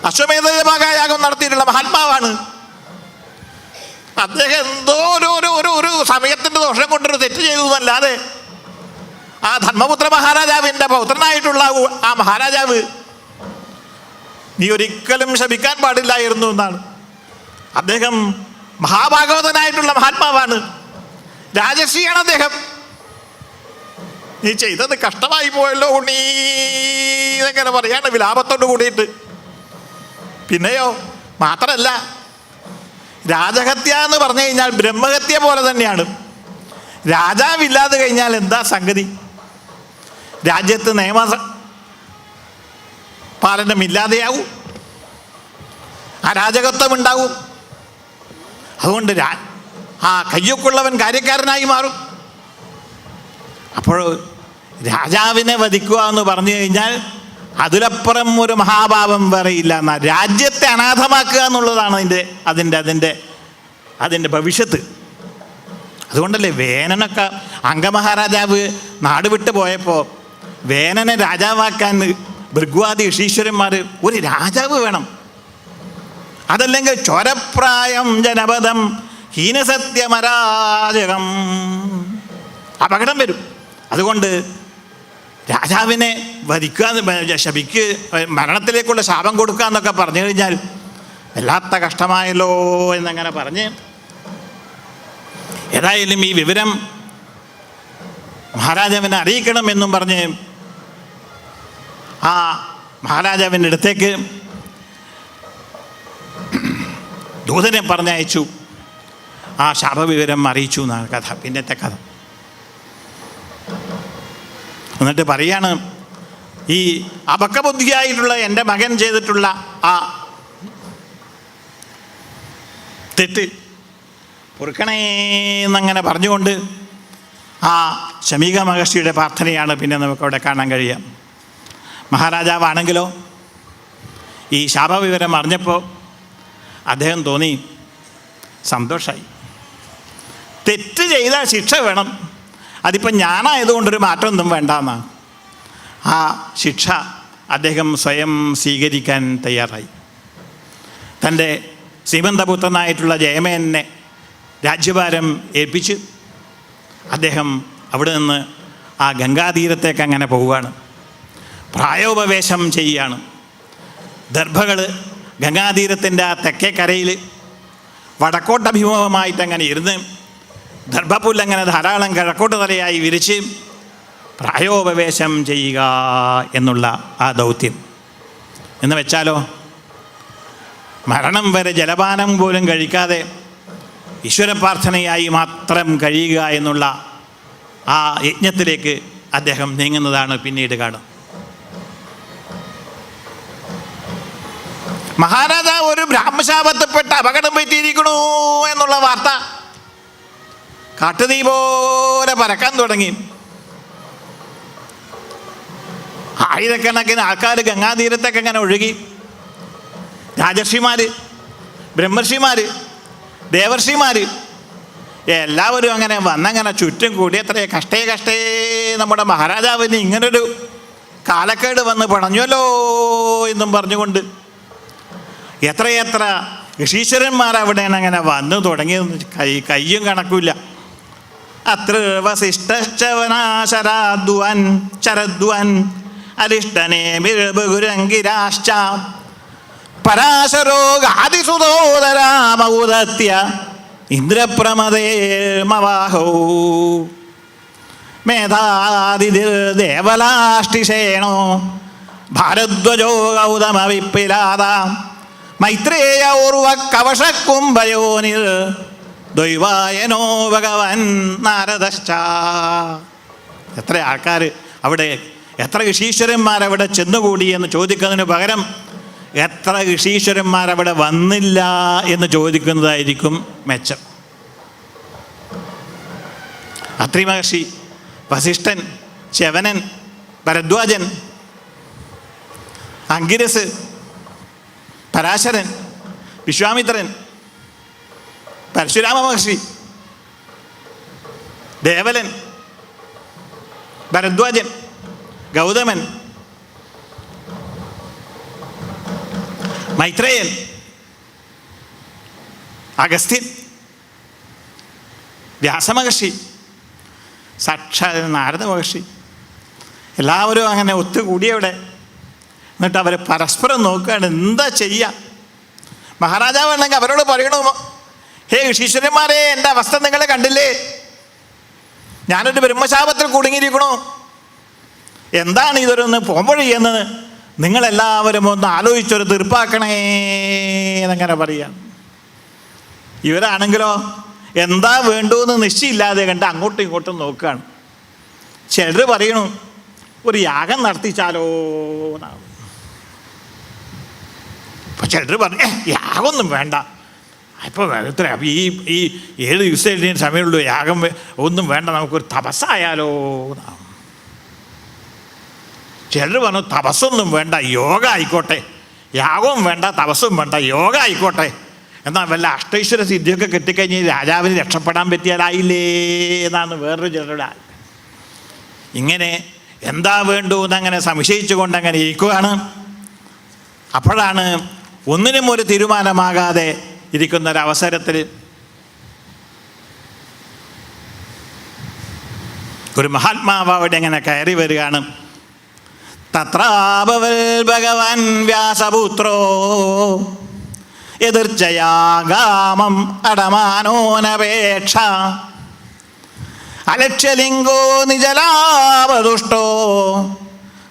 S1: അശ്വമേധയാഗം നടത്തിയിട്ടുള്ള മഹാത്മാവാണ് അദ്ദേഹം. എന്തോ ഒരു സമയത്തിൻ്റെ ദോഷം കൊണ്ടൊരു തെറ്റ് ചെയ്തു എന്നല്ലാതെ ആ ധർമ്മപുത്ര മഹാരാജാവിൻ്റെ പൗത്രനായിട്ടുള്ള ആ മഹാരാജാവ് നീ ഒരിക്കലും ശപിക്കാൻ പാടില്ലായിരുന്നു എന്നാണ്. അദ്ദേഹം മഹാഭാഗവതനായിട്ടുള്ള മഹാത്മാവാണ്, രാജർഷിയാണ് അദ്ദേഹം. നീ ചെയ്തത് കഷ്ടമായി പോയല്ലോ ഉണ്ണീ എന്നങ്ങനെ പറയാണ് വിലാപത്തോട് കൂടിയിട്ട്. പിന്നെയോ മാത്രമല്ല, രാജഹത്യ എന്ന് പറഞ്ഞു കഴിഞ്ഞാൽ ബ്രഹ്മഹത്യ പോലെ തന്നെയാണ്. രാജാവില്ലാതെ കഴിഞ്ഞാൽ എന്താ സംഗതി? രാജ്യത്ത് നിയമ പാലനമില്ലാതെയാവും, അരാജകത്വം ഉണ്ടാവും. അതുകൊണ്ട് ആ കയ്യൊക്കുള്ളവൻ കാര്യക്കാരനായി മാറും. അപ്പോൾ രാജാവിനെ വധിക്കുക എന്ന് പറഞ്ഞു കഴിഞ്ഞാൽ അതിലപ്പുറം ഒരു മഹാപാപം വേറെയില്ല എന്നാ. രാജ്യത്തെ അനാഥമാക്കുക എന്നുള്ളതാണ് അതിൻ്റെ ഭവിഷ്യത്ത്. അതുകൊണ്ടല്ലേ വേനനൊക്കെ അംഗമഹാരാജാവ് നാട് വിട്ടു പോയപ്പോൾ വേനനെ രാജാവാക്കാൻ ഭൃഗ്വാദി ഋഷീശ്വരന്മാർ ഒരു രാജാവ് വേണം, അതല്ലെങ്കിൽ ചോരപ്രായം ജനപദം ഹീനസത്യമരാജകം. അപകടം വരും. അതുകൊണ്ട് രാജാവിനെ വധിക്കുക, മരണത്തിലേക്കുള്ള ശാപം കൊടുക്കുക എന്നൊക്കെ പറഞ്ഞു കഴിഞ്ഞാൽ വല്ലാത്ത കഷ്ടമായല്ലോ എന്നങ്ങനെ പറഞ്ഞ് ഏതായാലും ഈ വിവരം മഹാരാജാവിനെ അറിയിക്കണമെന്നും പറഞ്ഞ് ആ മഹാരാജാവിൻ്റെ അടുത്തേക്ക് ദൂതനെ പറഞ്ഞയച്ചു. ആ ശാപവിവരം അറിയിച്ചു എന്നാണ് കഥ, പിന്നത്തെ കഥ. എന്നിട്ട് പറയാണ്, ഈ അപക്വബുദ്ധിയായിട്ടുള്ള എൻ്റെ മകൻ ചെയ്തിട്ടുള്ള ആ തെറ്റ് പൊറുക്കണേ എന്നങ്ങനെ പറഞ്ഞുകൊണ്ട് ആ ശമീക മഹർഷിയുടെ പ്രാർത്ഥനയാണ് പിന്നെ നമുക്കവിടെ കാണാൻ കഴിയുക. മഹാരാജാവാണെങ്കിലോ ഈ ശാപവിവരം അറിഞ്ഞപ്പോൾ അദ്ദേഹം തോന്നി സന്തോഷമായി. തെറ്റ് ചെയ്താൽ ശിക്ഷ വേണം, അതിപ്പം ഞാനായതുകൊണ്ടൊരു മാറ്റമൊന്നും വേണ്ടെന്നാണ്. ആ ശിക്ഷ അദ്ദേഹം സ്വയം സ്വീകരിക്കാൻ തയ്യാറായി. തൻ്റെ ശ്രീമന്തപുത്രനായിട്ടുള്ള ജയമേനെ രാജ്യഭാരം ഏൽപ്പിച്ച് അദ്ദേഹം അവിടെ നിന്ന് ആ ഗംഗാതീരത്തേക്ക് അങ്ങനെ പോവുകയാണ്. പ്രായോപവേശം ചെയ്യുകയാണ്. ദർഭകൾ ഗംഗാതീരത്തിൻ്റെ ആ തെക്കേ കരയിൽ വടക്കോട്ടഭിമുഖമായിട്ട് അങ്ങനെ ഇരുന്ന് ദർഭപ്പുല്ലങ്ങനെ ധാരാളം കിഴക്കോട്ട് തലയായി വിരിച്ച് പ്രായോപവേശം ചെയ്യുക എന്നുള്ള ആ ദൗത്യം. എന്ന് വെച്ചാലോ, മരണം വരെ ജലപാനം പോലും കഴിക്കാതെ ഈശ്വരപ്രാർത്ഥനയായി മാത്രം കഴിയുക എന്നുള്ള ആ യജ്ഞത്തിലേക്ക് അദ്ദേഹം നീങ്ങുന്നതാണ് പിന്നീട് കാണും. മഹാരാജാവ് ഒരു ബ്രാഹ്മശാപത്തിൽപ്പെട്ട് അപകടം പറ്റിയിരിക്കണു എന്നുള്ള വാർത്ത കാട്ടുതീ പോലെ പരക്കാൻ തുടങ്ങി. ആയിരക്കണക്കിന് ആൾക്കാർ ഗംഗാതീരത്തൊക്കെ അങ്ങനെ ഒഴുകി. രാജർഷിമാർ, ബ്രഹ്മർഷിമാർ, ദേവർഷിമാർ എല്ലാവരും അങ്ങനെ വന്നങ്ങനെ ചുറ്റും കൂടി. എത്രയേ കഷ്ടേ നമ്മുടെ മഹാരാജാവിന് ഇങ്ങനൊരു കാലക്കേട് വന്ന് പണഞ്ഞല്ലോ എന്നും പറഞ്ഞുകൊണ്ട് എത്രയെത്ര ഋഷീശ്വരന്മാരവിടെയാണ് അങ്ങനെ വന്നു തുടങ്ങിയത് കയ്യും കണക്കില്ല. അത്ര വസിഷ്ഠശ്ചവനാശരാദ്വാൻ ശരദ്വാൻ അരിഷ്ടനേ ബിർബുരംഗിരാശ്ച പരാശരോഗാദിസുതോദരാമൗദത്യ ഇന്ദ്രപ്രമദേർമവാഹോ മേധാതിർദേവലാഷ്ടിഷേണോ ഭാരദ്വജോ ഗൗതമവിപ്പിലാദ മൈത്രേയ ഉർവ കവശകുംഭയോനിർ ദ്വൈവായനോ ഭഗവൻ നാരദശ്ച. എത്ര ആൾക്കാർ അവിടെ, എത്ര ഋഷീശ്വരന്മാരവിടെ ചെന്നുകൂടി എന്ന് ചോദിക്കുന്നതിന് പകരം എത്ര ഋഷീശ്വരന്മാരവിടെ വന്നില്ല എന്ന് ചോദിക്കുന്നതായിരിക്കും മെച്ചം. അത്രി മഹർഷി, വസിഷ്ഠൻ, ശവനൻ, ഭരദ്വാജൻ, അങ്കിരസ്, പരാശരൻ, വിശ്വാമിത്രൻ, പരശുരാമ മഹർഷി, ദേവലൻ, ഭരദ്വാജൻ, ഗൗതമൻ, മൈത്രേയൻ, അഗസ്ത്യൻ, വ്യാസമഹർഷി, സാക്ഷാൽ നാരദ മഹർഷി എല്ലാവരും അങ്ങനെ ഒത്തുകൂടിയവിടെ. എന്നിട്ട് അവർ പരസ്പരം നോക്കുകയാണ് എന്താ ചെയ്യുക. മഹാരാജാവ് ഉണ്ടെങ്കിൽ അവരോട് പറയണോ, ഹേ ഋഷീശ്വരന്മാരെ, എൻ്റെ അവസ്ഥ നിങ്ങൾ കണ്ടില്ലേ, ഞാനൊരു ബ്രഹ്മശാപത്തിൽ കുടുങ്ങിയിരിക്കണോ, എന്താണ് ഇതൊരൊന്ന് പോംവഴി എന്ന് നിങ്ങളെല്ലാവരും ഒന്ന് ആലോചിച്ചൊരു തീർപ്പാക്കണേ എന്നങ്ങനെ പറയാം. ഇവരാണെങ്കിലോ എന്താ വേണ്ടുവെന്ന് നിശ്ചയമില്ലാതെ കണ്ട് അങ്ങോട്ടും ഇങ്ങോട്ടും നോക്കുകയാണ്. ചിലർ പറയണു ഒരു യാഗം നടത്തിച്ചാലോ എന്നാണ്. അപ്പോൾ ചിലർ പറഞ്ഞു യാഗമൊന്നും വേണ്ട, ഇപ്പോൾ എത്ര ഈ 7 ദിവസം സമയമുള്ളൂ, യാഗം ഒന്നും വേണ്ട, നമുക്കൊരു തപസ്സായാലോ എന്നാണ്. ചിലർ പറഞ്ഞു തപസ്സൊന്നും വേണ്ട, യോഗ ആയിക്കോട്ടെ, യാഗവും വേണ്ട, തപസ്സും വേണ്ട, യോഗ ആയിക്കോട്ടെ. എന്നാൽ വല്ല അഷ്ടൈശ്വര സിദ്ധിയൊക്കെ കിട്ടിക്കഴിഞ്ഞ് രാജാവിന് രക്ഷപ്പെടാൻ പറ്റിയാലായില്ലേ എന്നാണ് വേറൊരു ചിലരുടെ. ഇങ്ങനെ എന്താ വേണ്ടു എന്നങ്ങനെ സംശയിച്ചു കൊണ്ടങ്ങനെ ഇരിക്കുകയാണ്. അപ്പോഴാണ് ഒന്നിനും ഒരു തീരുമാനമാകാതെ ഇരിക്കുന്നൊരവസരത്തിൽ ഒരു മഹാത്മാവ് അവിടെ എങ്ങനെ കയറി വരികയാണ്. തത്രാഭവൽ ഭഗവാൻ വ്യാസപുത്രോ എതിർച്ചയാഗാമം അടമാനോനപേക്ഷ അലക്ഷ്യലിംഗോ നിജലാവതുഷ്ടോ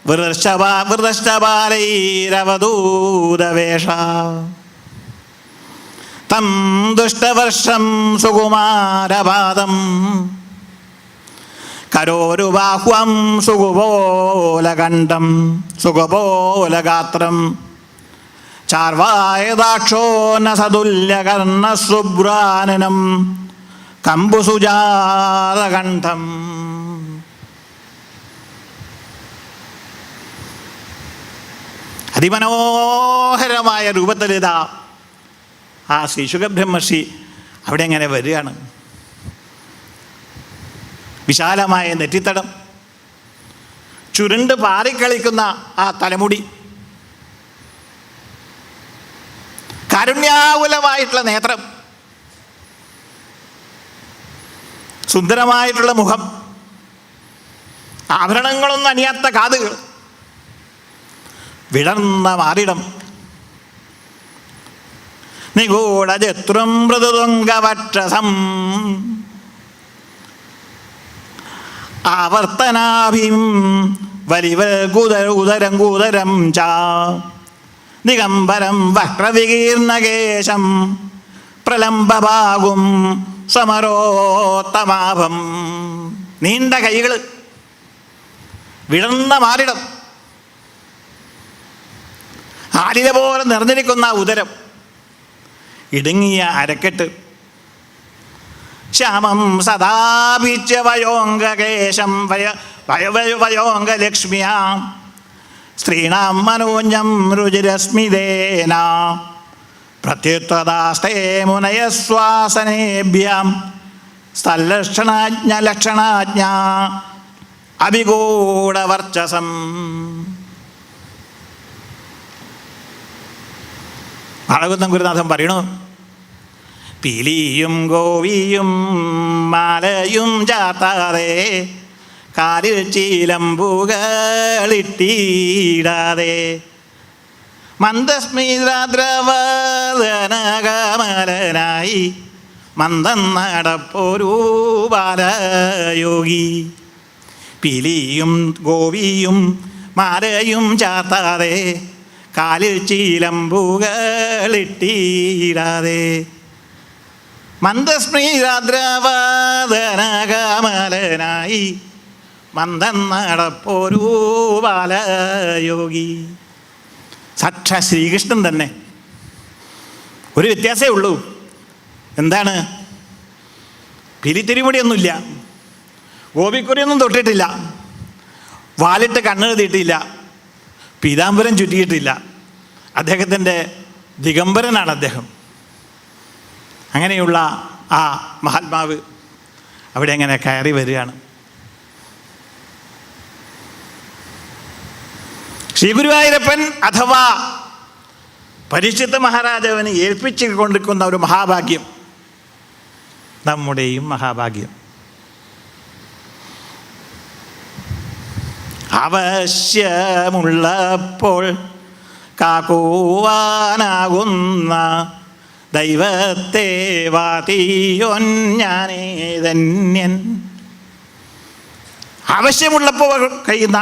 S1: വൃതശ്ചപാലൈരവധൂതവേഷ തം ദുഷ്ടവർഷം സുകുമാരപാദം കരോരുബാഹ്വം സുഗുപോലകണ്ഠം സുഗപോലഗാത്രം ചാർവായദാക്ഷോ ന സതുല്യകർണസുബ്രാനനം കമ്പുസുജാതകണ്ഠം. അതിമനോഹരമായ രൂപത്തിലിതാ ആ ശ്രീ ശുകബ്രഹ്മർഷി അവിടെ എങ്ങനെ വരികയാണ്. വിശാലമായ നെറ്റിത്തടം, ചുരുണ്ട് പാറിക്കളിക്കുന്ന ആ തലമുടി, കാരുണ്യാകുലമായിട്ടുള്ള നേത്രം, സുന്ദരമായിട്ടുള്ള മുഖം, ആഭരണങ്ങളൊന്നും അണിയാത്ത കാതുകൾ, വിടർന്ന മാറിടം, നിഗൂഢചത്രം മൃദുതുംഗവക്ഷസം ആവർത്തനാഭിം വലിവൽകുദരം കുദരം ച ദിഗംബരം വക്രവികീർണകേശം പ്രലംബഭാഗും സമരോത്തമാഭം. നീണ്ട കൈകൾ, വിടർന്ന മാറിടം, ആലില പോലെ നിറഞ്ഞിരിക്കുന്ന ഉദരം, ഇടുങ്ങിയ അരക്കെട്ട്, ശ്യാമം സദാപിച്ച വയോംഗകേശം വയോംഗലക്ഷ്മിയാം സ്ത്രീണാം മനോജം രുചിരസ്മിതേന പ്രത്യുത്വദാസ്തേ മുനയശ്വാസനേഭ്യാം സ്ഥലക്ഷണാജ്ഞ അഭിഗൂഢവർച്ചസം. അഴകുന്നം ഗുരുനാഥൻ പറയണു, പീലിയും ഗോവിയും മാലയും ചാത്താതെ കാലിൽ ചീലമ്പുകളിട്ടീടാതെ മന്ദസ്മിതദ്രവദനകമലനായി മന്ദം നടപ്പൊരു ബാലയോഗി. പീലിയും ഗോവിയും മാലയും ചാത്താതെ കാലിൽ ചീലമ്പുകളിട്ടീടാതെ മന്ദസ്മിതദ്രവദനകമലനായി മന്ദം നടപ്പൊരു ബാലയോഗി. സാക്ഷാ ശ്രീകൃഷ്ണൻ തന്നെ. ഒരു വ്യത്യാസമേ ഉള്ളൂ. എന്താണ്? പിലിത്തിരിമുടിയൊന്നുമില്ല, ഗോപിക്കുറിയൊന്നും തൊട്ടിട്ടില്ല, വാലിട്ട് കണ്ണെഴുതിയിട്ടില്ല, പീതാംബരം ചുറ്റിയിട്ടില്ല. അദ്ദേഹത്തിൻ്റെ ദിഗംബരനാണ് അദ്ദേഹം. അങ്ങനെയുള്ള ആ മഹാത്മാവ് അവിടെ എങ്ങനെ കയറി വരികയാണ്. ശ്രീ ഗുരുവായൂരപ്പൻ അഥവാ പരീക്ഷിത്ത് മഹാരാജാവിന് ഏൽപ്പിച്ചു കൊണ്ടിരിക്കുന്ന ഒരു മഹാഭാഗ്യം, നമ്മുടെയും മഹാഭാഗ്യം. ആവശ്യമുള്ളപ്പോൾ കാക്കുവാനാകുന്ന ദൈവത്തെ വാതിയോൻ ഞാനേ ധന്യൻ. ആവശ്യമുള്ളപ്പോൾ കഴിയുന്ന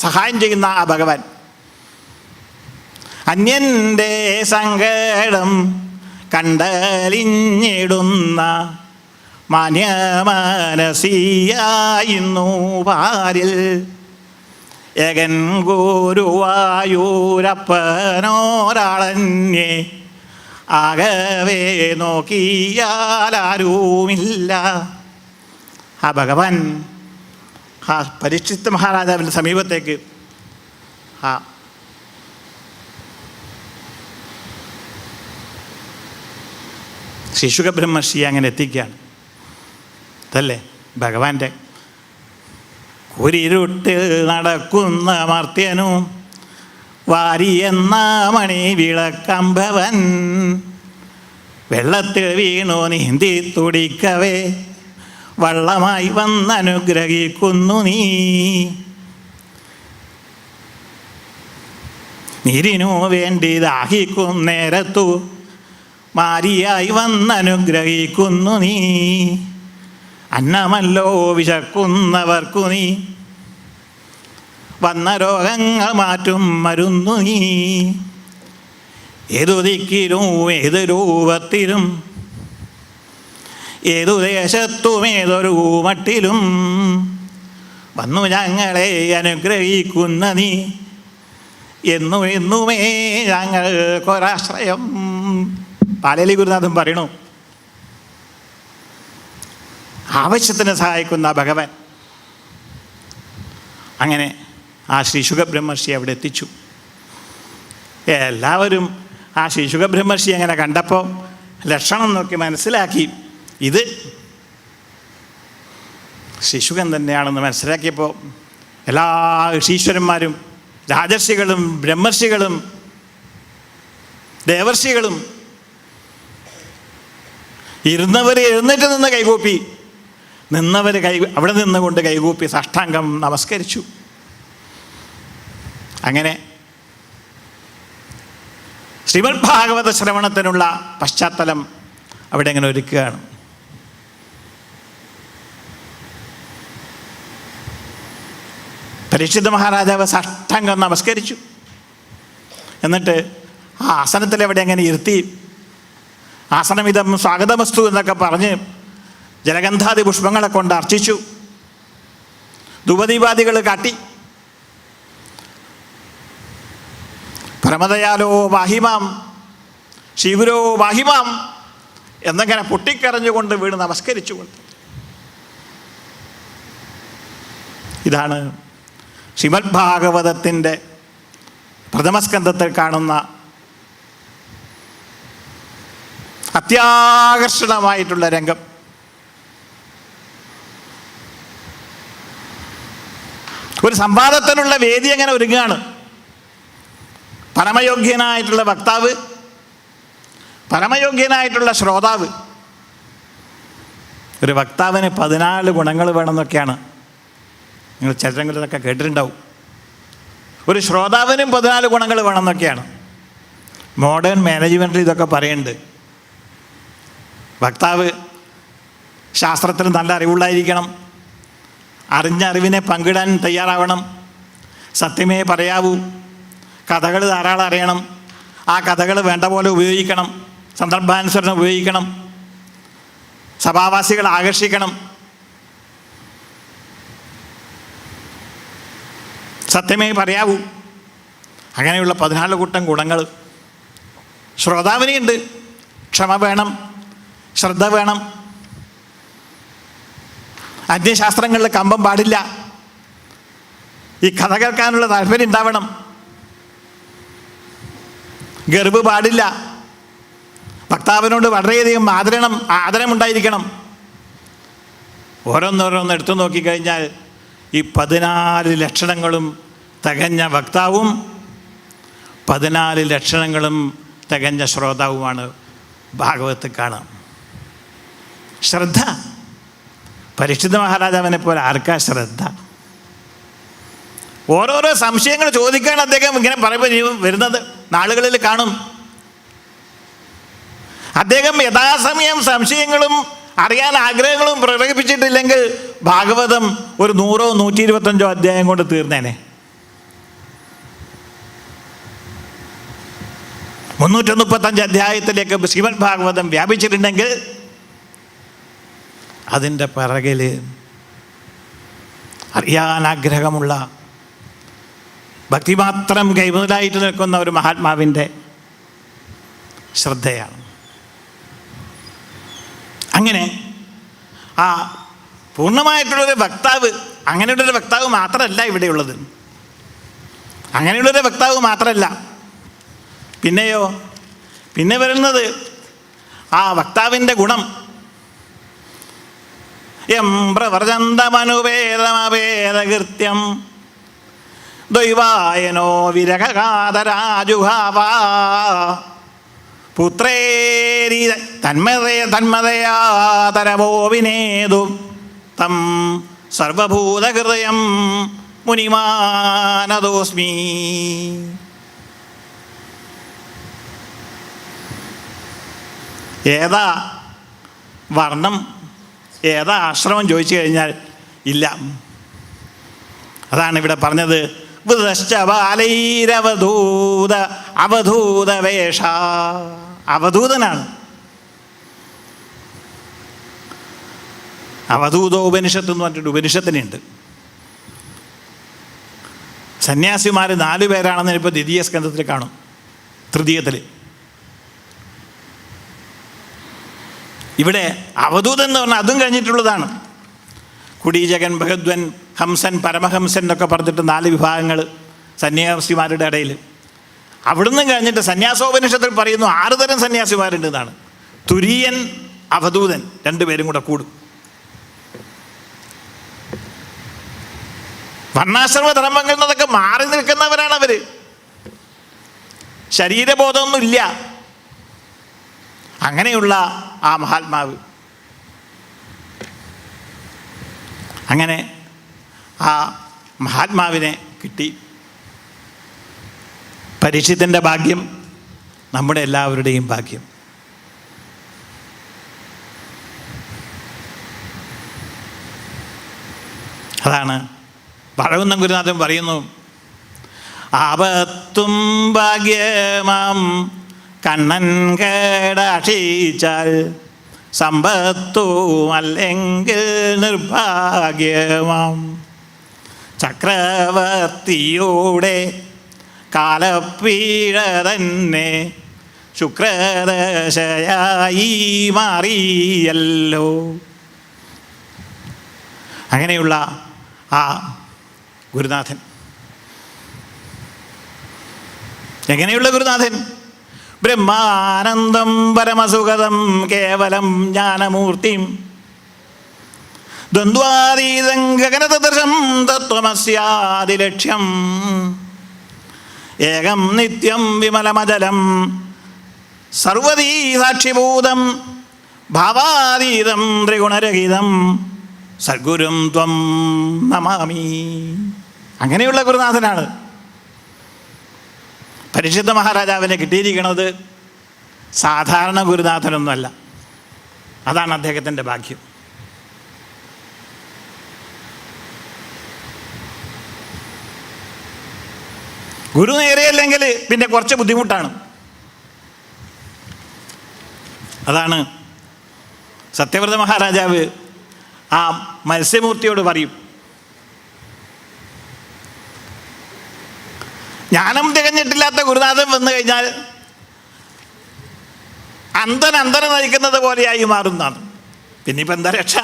S1: സഹായം ചെയ്യുന്ന ആ ഭഗവാൻ, അന്യൻ്റെ സങ്കടം കണ്ടലിഞ്ഞിടുന്ന മാന്യമനസിയായിരുന്നു പാരിൽ ഏകൻ ഗുരുവായൂരപ്പനോരാളന്യേ ആകവേ നോക്കിയാലാരുമില്ല. ആ ഭഗവാൻ ആ പരീക്ഷിത്ത് മഹാരാജാവിൻ്റെ സമീപത്തേക്ക് ആ ശുകബ്രഹ്മർഷിയെ അങ്ങനെ എത്തിക്കുകയാണ്. അതല്ലേ ഭഗവാന്റെ കുരിരുട്ട് നടക്കുന്ന മർത്യനും വാരിയെന്ന മണി വിളക്കമ്പവൻ വെള്ളത്തിൽ വീണു നീന്തി തുടിക്കവേ വള്ളമായി വന്നനുഗ്രഹിക്കുന്നു നീ. നീരിനു വേണ്ടി ദാഹിക്കുന്നേരത്തു മാരിയായി വന്നനുഗ്രഹിക്കുന്നു നീ. അന്നമല്ലോ വിശക്കുന്നവർക്കു നീ, വന്ന രോഗങ്ങൾ മാറ്റും മരുന്നു നീ. ഏതു ദിക്കിലും ഏത് രൂപത്തിലും ഏതു ദേശത്തും ഏതൊരു മട്ടിലും വന്നു ഞങ്ങളെ അനുഗ്രഹിക്കുന്ന നീ. എന്നും എന്നുമേ ഞങ്ങൾക്കൊരാശ്രയം. പാലേലി ഗുരുനാഥൻ പറയണു, ആവശ്യത്തിന് സഹായിക്കുന്ന ഭഗവാൻ. അങ്ങനെ ആ ശ്രീ ശുഖബ്രഹ്മർഷി അവിടെ എത്തിച്ചു. എല്ലാവരും ആ ശ്രീ ശുഖബ്രഹ്മർഷി അങ്ങനെ കണ്ടപ്പോൾ ലക്ഷണം നോക്കി മനസ്സിലാക്കി ഇത് ശിശുഖൻ തന്നെയാണെന്ന് മനസ്സിലാക്കിയപ്പോൾ എല്ലാ ഋഷീശ്വരന്മാരും രാജർഷികളും ബ്രഹ്മർഷികളും ദേവർഷികളും ഇരുന്നവർ എഴുന്നേറ്റ് നിന്ന് കൈകൂപ്പി, നിന്നവർ അവിടെ നിന്നുകൊണ്ട് കൈകൂപ്പി സാഷ്ടാംഗം നമസ്കരിച്ചു. അങ്ങനെ ശ്രീമദ് ഭാഗവത ശ്രവണത്തിനുള്ള പശ്ചാത്തലം അവിടെ അങ്ങനെ ഒരുക്കുകയാണ്. പരീക്ഷിത് മഹാരാജാവ് സാഷ്ടാംഗം നമസ്കരിച്ചു. എന്നിട്ട് ആ ആസനത്തിൽ അവിടെ അങ്ങനെ ഇരുത്തി ആസനമിതം സ്വാഗതമസ്തു എന്നൊക്കെ പറഞ്ഞ് ജലഗന്ധാദി പുഷ്പങ്ങളെ കൊണ്ട് അർച്ചിച്ചു. ധൂപദീപാദികൾ കാട്ടി. പരമദയാലോ വാഹിമാം ശിവരോ വാഹിമാം എന്നങ്ങനെ പൊട്ടിക്കരഞ്ഞുകൊണ്ട് വീണ് നമസ്കരിച്ചുകൊണ്ട്. ഇതാണ് ശ്രീമദ് ഭാഗവതത്തിൻ്റെ പ്രഥമസ്കന്ധത്തിൽ കാണുന്ന അത്യാകർഷണമായിട്ടുള്ള രംഗം. ഒരു സംവാദത്തിനുള്ള വേദി അങ്ങനെ ഒരുങ്ങുകയാണ്. പരമയോഗ്യനായിട്ടുള്ള വക്താവ്, പരമയോഗ്യനായിട്ടുള്ള ശ്രോതാവ്. ഒരു വക്താവിന് 14 ഗുണങ്ങൾ വേണമെന്നൊക്കെയാണ് നിങ്ങൾ ചരിത്രങ്ങളിലൊക്കെ കേട്ടിട്ടുണ്ടാവും. ഒരു ശ്രോതാവിനും 14 ഗുണങ്ങൾ വേണമെന്നൊക്കെയാണ്. മോഡേൺ മാനേജ്മെൻറ്റിൽ ഇതൊക്കെ പറയുന്നുണ്ട്. വക്താവ് ശാസ്ത്രത്തിന് നല്ല അറിവുള്ളായിരിക്കണം, അറിഞ്ഞ അറിവിനെ പങ്കിടാൻ തയ്യാറാവണം, സത്യമേ പറയാവൂ, കഥകൾ ധാരാളം അറിയണം, ആ കഥകൾ വേണ്ട പോലെ ഉപയോഗിക്കണം, സന്ദർഭാനുസരണം ഉപയോഗിക്കണം, സഭാവാസികളെ ആകർഷിക്കണം, സത്യമേ പറയാവൂ. അങ്ങനെയുള്ള 14 കൂട്ടം ഗുണങ്ങൾ ശ്രോതാവിനുണ്ട്. ക്ഷമ വേണം, ശ്രദ്ധ വേണം, അന്യശാസ്ത്രങ്ങളിൽ കമ്പം പാടില്ല, ഈ കഥ കേൾക്കാനുള്ള താല്പര്യം ഉണ്ടാവണം, ഗർവ് പാടില്ല, വക്താവിനോട് വളരെയധികം ആദരമുണ്ടായിരിക്കണം. ഓരോന്നോരോന്ന് എടുത്തു നോക്കിക്കഴിഞ്ഞാൽ ഈ 14 ലക്ഷണങ്ങളും തികഞ്ഞ വക്താവും 14 ലക്ഷണങ്ങളും തികഞ്ഞ ശ്രോതാവുമാണ് ഭാഗവതത്തിൽ കാണാം. ശ്രദ്ധ. പരീക്ഷിത് മഹാരാജാവിനെ പോലെ ആർക്കാ ശ്രദ്ധ? ഓരോരോ സംശയങ്ങൾ ചോദിക്കാൻ അദ്ദേഹം ഇങ്ങനെ പറയുമ്പോൾ വരുന്നത് നാളുകളിൽ കാണും. അദ്ദേഹം യഥാസമയം സംശയങ്ങളും അറിയാൻ ആഗ്രഹങ്ങളും പ്രകടിപ്പിച്ചിട്ടില്ലെങ്കിൽ ഭാഗവതം ഒരു 100 125 അധ്യായം കൊണ്ട് തീർന്നേനെ. 335 അധ്യായത്തിലേക്ക് ശ്രീമദ് ഭാഗവതം വ്യാപിച്ചിട്ടുണ്ടെങ്കിൽ അതിൻ്റെ പിറകിൽ അറിയാൻ ആഗ്രഹമുള്ള ഭക്തി മാത്രം കൈമുതലായിട്ട് നിൽക്കുന്ന ഒരു മഹാത്മാവിൻ്റെ ശ്രദ്ധയാണ്. അങ്ങനെ ആ പൂർണ്ണമായിട്ടുള്ളൊരു വക്താവ്, അങ്ങനെയുള്ളൊരു വക്താവ് മാത്രമല്ല ഇവിടെയുള്ളത്. അങ്ങനെയുള്ളൊരു വക്താവ് മാത്രമല്ല, പിന്നെയോ പിന്നെ വരുന്നത് ആ വക്താവിൻ്റെ ഗുണം. യം പ്രവർജന്തമനുവേദമവേദകൃത്യം ദൈവായനോ വിരഹകാതരാജുഹാവാ പുത്രേരി തന്മതയാതരവോ വിനേതു തം സർവഭൂതഹൃദയം മുനിമാനതോസ്മി. ഏതാ വർണ്ണം, ഏതാ ആശ്രമം ചോദിച്ചു കഴിഞ്ഞാൽ ഇല്ല. അതാണ് ഇവിടെ പറഞ്ഞത്, ബാലൈരവധൂത അവധൂത വേഷ. അവധൂതനാണ്. അവധൂതോപനിഷത്ത് എന്ന് പറഞ്ഞിട്ട് ഉപനിഷത്തിനുണ്ട്. സന്യാസിമാർ 4 പേരാണെന്ന് ഇപ്പോൾ ദ്വിതീയ സ്കന്ധത്തിൽ കാണും, തൃതീയത്തിൽ. ഇവിടെ അവധൂതൻ എന്ന് പറഞ്ഞാൽ അതും കഴിഞ്ഞിട്ടുള്ളതാണ്. കുടീജകൻ, ഭഗദ്വൻ, ഹംസൻ, പരമഹംസൻ എന്നൊക്കെ പറഞ്ഞിട്ട് 4 വിഭാഗങ്ങൾ സന്യാസിമാരുടെ ഇടയിൽ. അവിടുന്ന് കഴിഞ്ഞിട്ട് സന്യാസോപനിഷത്തിൽ പറയുന്നു 6 തരം സന്യാസിമാരുണ്ട് എന്നാണ്. തുര്യൻ, അവധൂതൻ 2 പേരും കൂടെ കൂടും. വർണ്ണാശ്രമ ധർമ്മങ്ങളിൽ നിന്നൊക്കെ മാറി നിൽക്കുന്നവരാണ് അവർ. ശരീരബോധമൊന്നുമില്ല. അങ്ങനെയുള്ള ആ മഹാത്മാവ്, അങ്ങനെ ആ മഹാത്മാവിനെ കിട്ടി. പരീക്ഷിത്തിൻ്റെ ഭാഗ്യം നമ്മുടെ എല്ലാവരുടെയും ഭാഗ്യം. അതാണ് പഴകുന്നം ഗുരുനാഥൻ പറയുന്നു, ആപത്തും ഭാഗ്യമാം കണ്ണൻ കേടാക്ഷിച്ചാൽ സമ്പത്തുമല്ലെങ്കിൽ നിർഭാഗ്യമാം ചക്രവർത്തിയുടെ കാലപ്പീഴ തന്നെ ശുക്രദശയായി മാറിയല്ലോ. അങ്ങനെയുള്ള ആ ഗുരുനാഥൻ, എങ്ങനെയുള്ള ഗുരുനാഥൻ? ബ്രഹ്മാനന്ദം പരമസുഖദം കേവലം ജ്ഞാനമൂർത്തിം ദ്വന്ദ്വാതീതം ഗഗനതദൃശം തത്വമസ്യാദിലക്ഷ്യം ഏകം നിത്യം വിമലമജലം സർവതീ സാക്ഷിഭൂതം ഭാവാതീതം ത്രിഗുണരഹിതം സദ്ഗുരും ത്വം നമാമി. അങ്ങനെയുള്ള ഗുരുനാഥനാണ് പരീക്ഷിത്ത മഹാരാജാവിനെ കിട്ടിയിരിക്കുന്നത്. സാധാരണ ഗുരുനാഥനൊന്നുമല്ല. അതാണ് അദ്ദേഹത്തിൻ്റെ ഭാഗ്യം. ഗുരു നേരെയല്ലെങ്കിൽ പിന്നെ കുറച്ച് ബുദ്ധിമുട്ടാണ്. അതാണ് സത്യവ്രത മഹാരാജാവ് ആ മത്സ്യമൂർത്തിയോട് പറയും, ജ്ഞാനം തികഞ്ഞിട്ടില്ലാത്ത ഗുരുനാഥൻ വന്നു കഴിഞ്ഞാൽ അന്തനെ നയിക്കുന്നത് പോലെയായി മാറുന്നതാണ്. പിന്നിപ്പോൾ എന്താ രക്ഷ?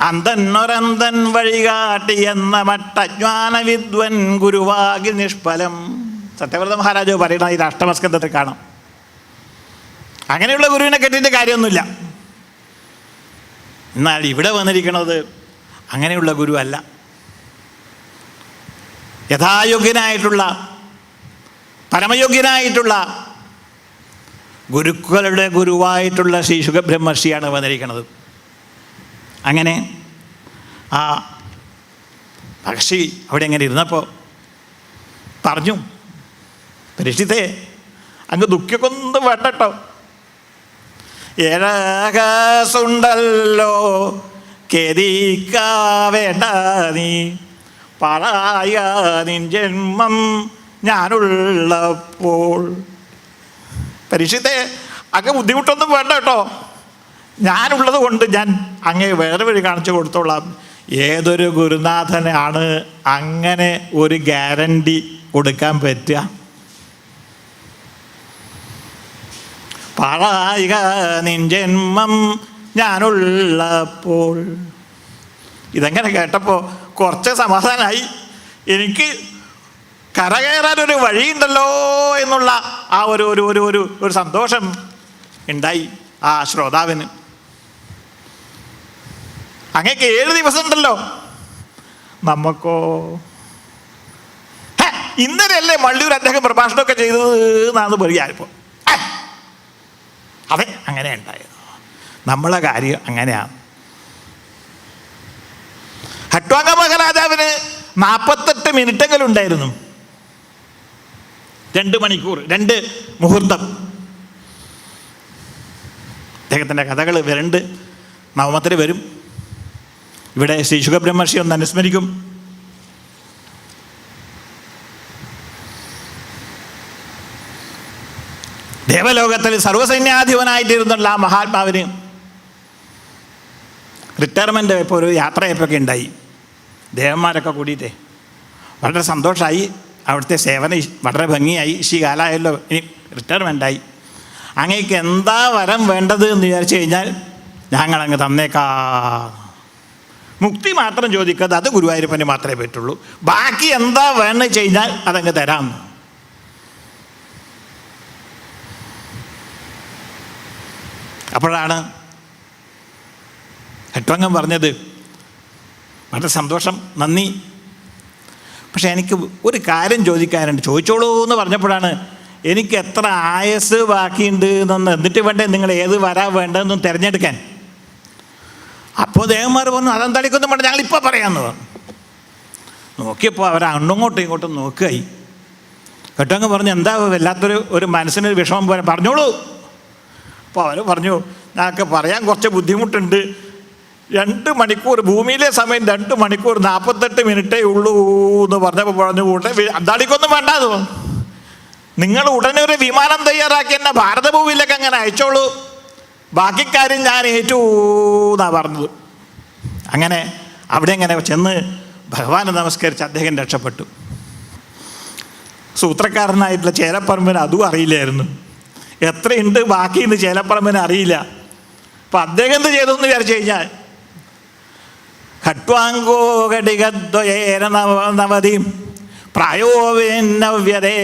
S1: അന്തൻ വഴികാട്ടി എന്ന മട്ടജ്ഞാന വിദ്വൻ ഗുരുവാകി നിഷ്ഫലം. സത്യവ്രത മഹാരാജാവ് പറയുന്ന ഈ അഷ്ടമസ്കന്ധത്തിൽ കാണാം. അങ്ങനെയുള്ള ഗുരുവിനെ കെട്ടിയിട്ട് കാര്യമൊന്നുമില്ല. എന്നാൽ ഇവിടെ വന്നിരിക്കുന്നത് അങ്ങനെയുള്ള ഗുരു അല്ല. യഥായോഗ്യനായിട്ടുള്ള പരമയോഗ്യനായിട്ടുള്ള ഗുരുക്കളുടെ ഗുരുവായിട്ടുള്ള ശ്രീ ശുഖബ്രഹ്മർഷിയാണ് വന്നിരിക്കുന്നത്. അങ്ങനെ ആ പക്ഷി അവിടെ എങ്ങനെ ഇരുന്നപ്പോൾ പറഞ്ഞു, പരീക്ഷിത്തേ, അങ്ങ് ദുഃഖിക്കൊന്നും വേണ്ടട്ടോ. ഏഴകസുണ്ടല്ലോ കേദിക്കാവേണ്ട നീ, പാഴായ നിൻ ജന്മം ഞാനുള്ളപ്പോൾ. പരീക്ഷിത്തേ, അങ്ങ് ബുദ്ധിമുട്ടൊന്നും വേണ്ട കേട്ടോ. ഞാനുള്ളത് കൊണ്ട് ഞാൻ അങ്ങേ വേറെ വഴി കാണിച്ചു കൊടുത്തോളാം. ഏതൊരു ഗുരുനാഥനാണ് അങ്ങനെ ഒരു ഗ്യാരണ്ടി കൊടുക്കാൻ പറ്റുക? പാഴായിക നിൻ ജന്മം ഞാനുള്ളപ്പോൾ. ഇതെങ്ങനെ കേട്ടപ്പോൾ കുറച്ച് സമാധാനമായി. എനിക്ക് കരകയറാനൊരു വഴിയുണ്ടല്ലോ എന്നുള്ള ആ ഒരു ഒരു ഒരു ഒരു ഒരു സന്തോഷം ഉണ്ടായി ആ ശ്രോതാവിന്. അങ്ങക്ക് 7 ദിവസം ഉണ്ടല്ലോ, നമുക്കോ ഇന്നലെയല്ലേ മള്ളിയൂർ അദ്ദേഹം പ്രഭാഷണമൊക്കെ ചെയ്തത് എന്നാണ് പറയുക. ഇപ്പോൾ അതെ, അങ്ങനെ ഉണ്ടായത്. നമ്മളെ കാര്യം അങ്ങനെയാണ്. ഖട്വാങ്ക മഹാരാജാവിന് 48 മിനിറ്റെങ്കിലും ഉണ്ടായിരുന്നു. 2 മണിക്കൂർ, 2 മുഹൂർത്തം. അദ്ദേഹത്തിൻ്റെ കഥകൾ വരണ്ട് നവമത്തിൽ വരും. ഇവിടെ ശ്രീ ശുഖബ്രഹ്മർഷി ഒന്ന് അനുസ്മരിക്കും. ദേവലോകത്തിൽ സർവ്വസൈന്യാധിപനായിട്ടിരുന്നുള്ള ആ മഹാത്മാവിന് റിട്ടയർമെൻ്റ് ഇപ്പോൾ ഒരു യാത്രയപ്പൊക്കെ ഉണ്ടായി. ദേവന്മാരൊക്കെ കൂടിയിട്ടേ വളരെ സന്തോഷമായി. അവിടുത്തെ സേവനം വളരെ ഭംഗിയായി. കാലമായല്ലോ, ഇനി റിട്ടയർമെൻ്റായി. അങ്ങേക്ക് എന്താ വരം വേണ്ടത് എന്ന് വിചാരിച്ചു കഴിഞ്ഞാൽ ഞങ്ങളങ്ങ് തന്നേക്കാ. മുക്തി മാത്രം ചോദിക്കാതെ അത് ഗുരുവായൂരപ്പന് മാത്രമേ പറ്റുള്ളൂ. ബാക്കി എന്താ വേണമെന്ന് വെച്ച് കഴിഞ്ഞാൽ അതങ്ങ് തരാം. അപ്പോഴാണ് ഖട്വാങ്കം പറഞ്ഞത്, വളരെ സന്തോഷം, നന്ദി, പക്ഷെ എനിക്ക് ഒരു കാര്യം ചോദിക്കാനുണ്ട്. ചോദിച്ചോളൂ എന്ന് പറഞ്ഞപ്പോഴാണ് എനിക്ക് എത്ര ആയസ് ബാക്കിയുണ്ട് എന്നൊന്ന്, എന്നിട്ട് വേണ്ടേ നിങ്ങൾ ഏത് വരാൻ വേണ്ടതെന്നും തിരഞ്ഞെടുക്കാൻ. അപ്പോൾ ദേവന്മാർ പറഞ്ഞു അതെന്താളിക്കൊന്നും വേണ്ട, ഞങ്ങളിപ്പോൾ പറയാമെന്ന് പറഞ്ഞു. നോക്കിയപ്പോൾ അവർ അങ്ങോട്ടും ഇങ്ങോട്ടും നോക്കുകയായി. ഖട്വാങ്കം പറഞ്ഞു എന്താ വല്ലാത്തൊരു മനസ്സിനൊരു വിഷമം പോലെ, പറഞ്ഞോളൂ. അപ്പോൾ അവർ പറഞ്ഞു ഞങ്ങൾക്ക് പറയാൻ കുറച്ച് ബുദ്ധിമുട്ടുണ്ട്. 2 മണിക്കൂർ, ഭൂമിയിലെ സമയം 2 മണിക്കൂർ 48 മിനിറ്റേ ഉള്ളൂ എന്ന് പറഞ്ഞപ്പോൾ പറഞ്ഞു ഉടനെ അന്താളിക്കൊന്നും വേണ്ടാന്ന് പറഞ്ഞു. നിങ്ങൾ ഉടനെ ഒരു വിമാനം തയ്യാറാക്കി എന്നെ ഭാരതഭൂമിയിലേക്ക് അങ്ങനെ അയച്ചോളൂ, ബാക്കി കാര്യം ഞാൻ ഏറ്റു എന്നാണ് പറഞ്ഞത്. അങ്ങനെ അവിടെ എങ്ങനെ ചെന്ന് ഭഗവാനെ നമസ്കരിച്ച് അദ്ദേഹം രക്ഷപ്പെട്ടു. സൂത്രക്കാരനായിട്ടുള്ള ചേലപ്പറമ്പിന് അതും അറിയില്ലായിരുന്നു. എത്രയുണ്ട് ബാക്കിയെന്ന് ചേലപ്പറമ്പിന് അറിയില്ല. അപ്പം അദ്ദേഹം എന്ത് ചെയ്തു എന്ന് വിചാരിച്ചു കഴിഞ്ഞാൽ ഖട്വാങ്കോ ഘടികദ്വയേന നവതിം പ്രായോവേന്നവ്യതേ,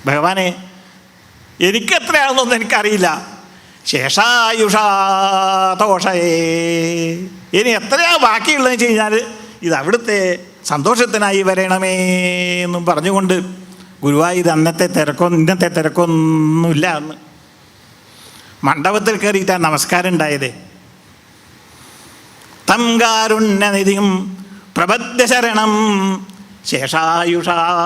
S1: ഭഗവാനെ എനിക്കെത്രയാണെന്നൊന്നും എനിക്കറിയില്ല, ശേഷായുഷാതോഷയേ, ഇനി എത്രയാ ബാക്കിയുള്ളതെന്ന് വെച്ച് കഴിഞ്ഞാൽ ഇത് അവിടുത്തെ സന്തോഷത്തിനായി വരണമേ എന്നും പറഞ്ഞുകൊണ്ട് ഗുരുവായൂർ അന്നത്തെ ഇന്നത്തെ തിരക്കൊന്നുമില്ല. അന്ന് മണ്ഡപത്തിൽ കയറിയിട്ടാണ് നമസ്കാരം ഉണ്ടായത്. തം കാരുണ്യനിധിം പ്രബദ്ധശരണം ശേഷായുഷാതോഷയേ.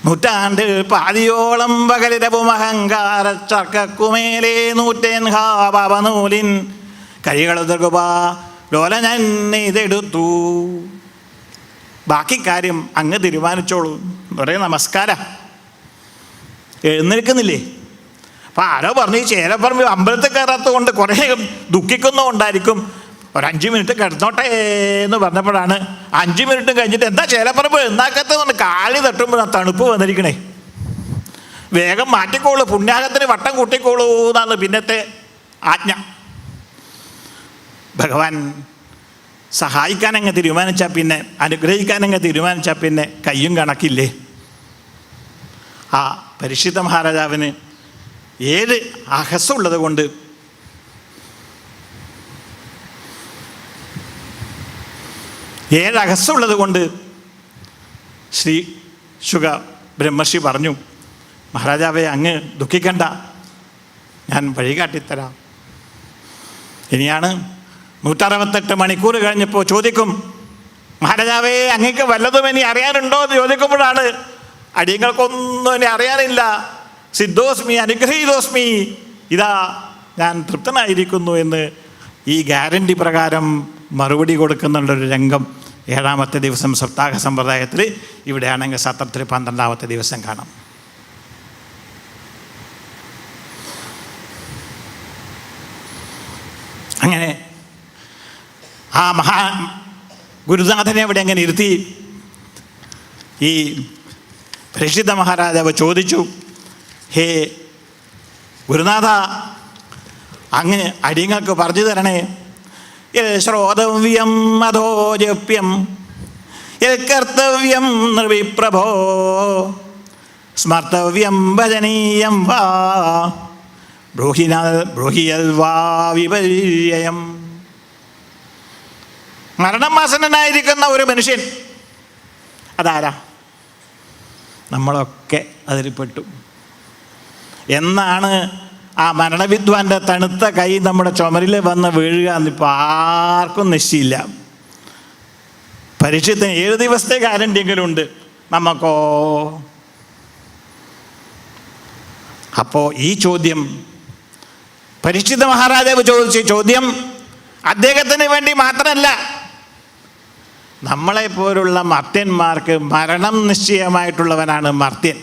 S1: നൂറ്റാണ്ട് പാതിയോളം പകലിരവും അഹങ്കാര ചർക്കുമേലേ നൂറ്റേൻ ഹാപനൂലിൻ കൈകൾ ദർഗുപാ ലോലനൻ ഇതെടുത്തു. ബാക്കി കാര്യം അങ്ങ് തീരുമാനിച്ചോളൂ. ഒരേ നമസ്കാരം എഴുന്നേൽക്കുന്നില്ലേ. അപ്പം ആരോ പറഞ്ഞു ഈ ചേലപ്പറമ്പ് അമ്പലത്തിൽ കയറാത്തത് കൊണ്ട് കുറേ ദുഃഖിക്കുന്നുണ്ടായിരിക്കും, ഒരു 5 മിനിറ്റ് കിടന്നോട്ടെ എന്ന് പറഞ്ഞപ്പോഴാണ് 5 മിനിറ്റ് കഴിഞ്ഞിട്ട് എന്താ ചേലപ്പറമ്പ് എന്നാക്കത്തെന്ന് കാലി തട്ടുമ്പോൾ തണുപ്പ് വന്നിരിക്കണേ. വേഗം മാറ്റിക്കോളൂ, പുണ്യാഹത്തിന് വട്ടം കൂട്ടിക്കോളൂ എന്നാണ് പിന്നത്തെ ആജ്ഞ. ഭഗവാൻ സഹായിക്കാനങ്ങ് തീരുമാനിച്ചാൽ പിന്നെ, അനുഗ്രഹിക്കാനങ്ങ് തീരുമാനിച്ചാൽ പിന്നെ കയ്യും കണക്കില്ലേ. ആ പരീക്ഷിത മഹാരാജാവിന് 7 അഹസ്സുള്ളത് കൊണ്ട് ശ്രീ ശുക ബ്രഹ്മർഷി പറഞ്ഞു, മഹാരാജാവെ അങ്ങ് ദുഃഖിക്കണ്ട, ഞാൻ വഴികാട്ടിത്തരാം. ഇനിയാണ് 168 മണിക്കൂർ കഴിഞ്ഞപ്പോൾ ചോദിക്കും, മഹാരാജാവേ അങ്ങക്ക് വല്ലതും ഇനി അറിയാനുണ്ടോ എന്ന് ചോദിക്കുമ്പോഴാണ് അടിയങ്ങൾക്കൊന്നും ഇനി അറിയാനില്ല, സിദ്ധോസ്മി അനുഗ്രഹീതോസ്മി, ഇതാ ഞാൻ തൃപ്തനായിരിക്കുന്നു എന്ന് ഈ ഗ്യാരണ്ടി പ്രകാരം മറുപടി കൊടുക്കുന്നുള്ളൊരു രംഗം 7ാമത്തെ ദിവസം സപ്താഹ സമ്പ്രദായത്തിൽ. ഇവിടെയാണെങ്കിൽ സത്രത്തിൽ 12ാമത്തെ ദിവസം കാണാം. അങ്ങനെ ആ ഗുരുനാഥനെ അവിടെ അങ്ങനെ ഇരുത്തി ഈ പരീക്ഷിത മഹാരാജാവ് ചോദിച്ചു, ഹേ ഗുരുനാഥ, അങ്ങ് അടിയങ്ങൾക്ക് പറഞ്ഞു തരണേ, ശ്രോതവ്യം അധോ ജപ്യം കർത്തവ്യം നൃവിപ്രഭോ സ്മർത്തവ്യം ഭജനീയം വാ ബ്രൂഹിയൽ വാ വിപര്യം. മരണമാസന്നനായിരിക്കുന്ന ഒരു മനുഷ്യൻ, അതാരാ? നമ്മളൊക്കെ അതിൽപ്പെട്ടു. എന്നാണ് ആ മരണവിദ്വാൻ്റെ തണുത്ത കൈ നമ്മുടെ ചുമരിൽ വന്ന് വീഴുക എന്നിപ്പോൾ ആർക്കും നിശ്ചയില്ല. പരീക്ഷത്തിന് 7 ദിവസത്തെ ഗ്യാരണ്ടിയെങ്കിലും ഉണ്ട്, നമുക്കോ? അപ്പോൾ ഈ ചോദ്യം പരീക്ഷിത് മഹാരാജാവ് ചോദിച്ച ചോദ്യം അദ്ദേഹത്തിന് വേണ്ടി മാത്രമല്ല, നമ്മളെപ്പോലുള്ള മർത്യന്മാർക്ക് മരണം നിശ്ചയമായിട്ടുള്ളവനാണ് മർത്യൻ.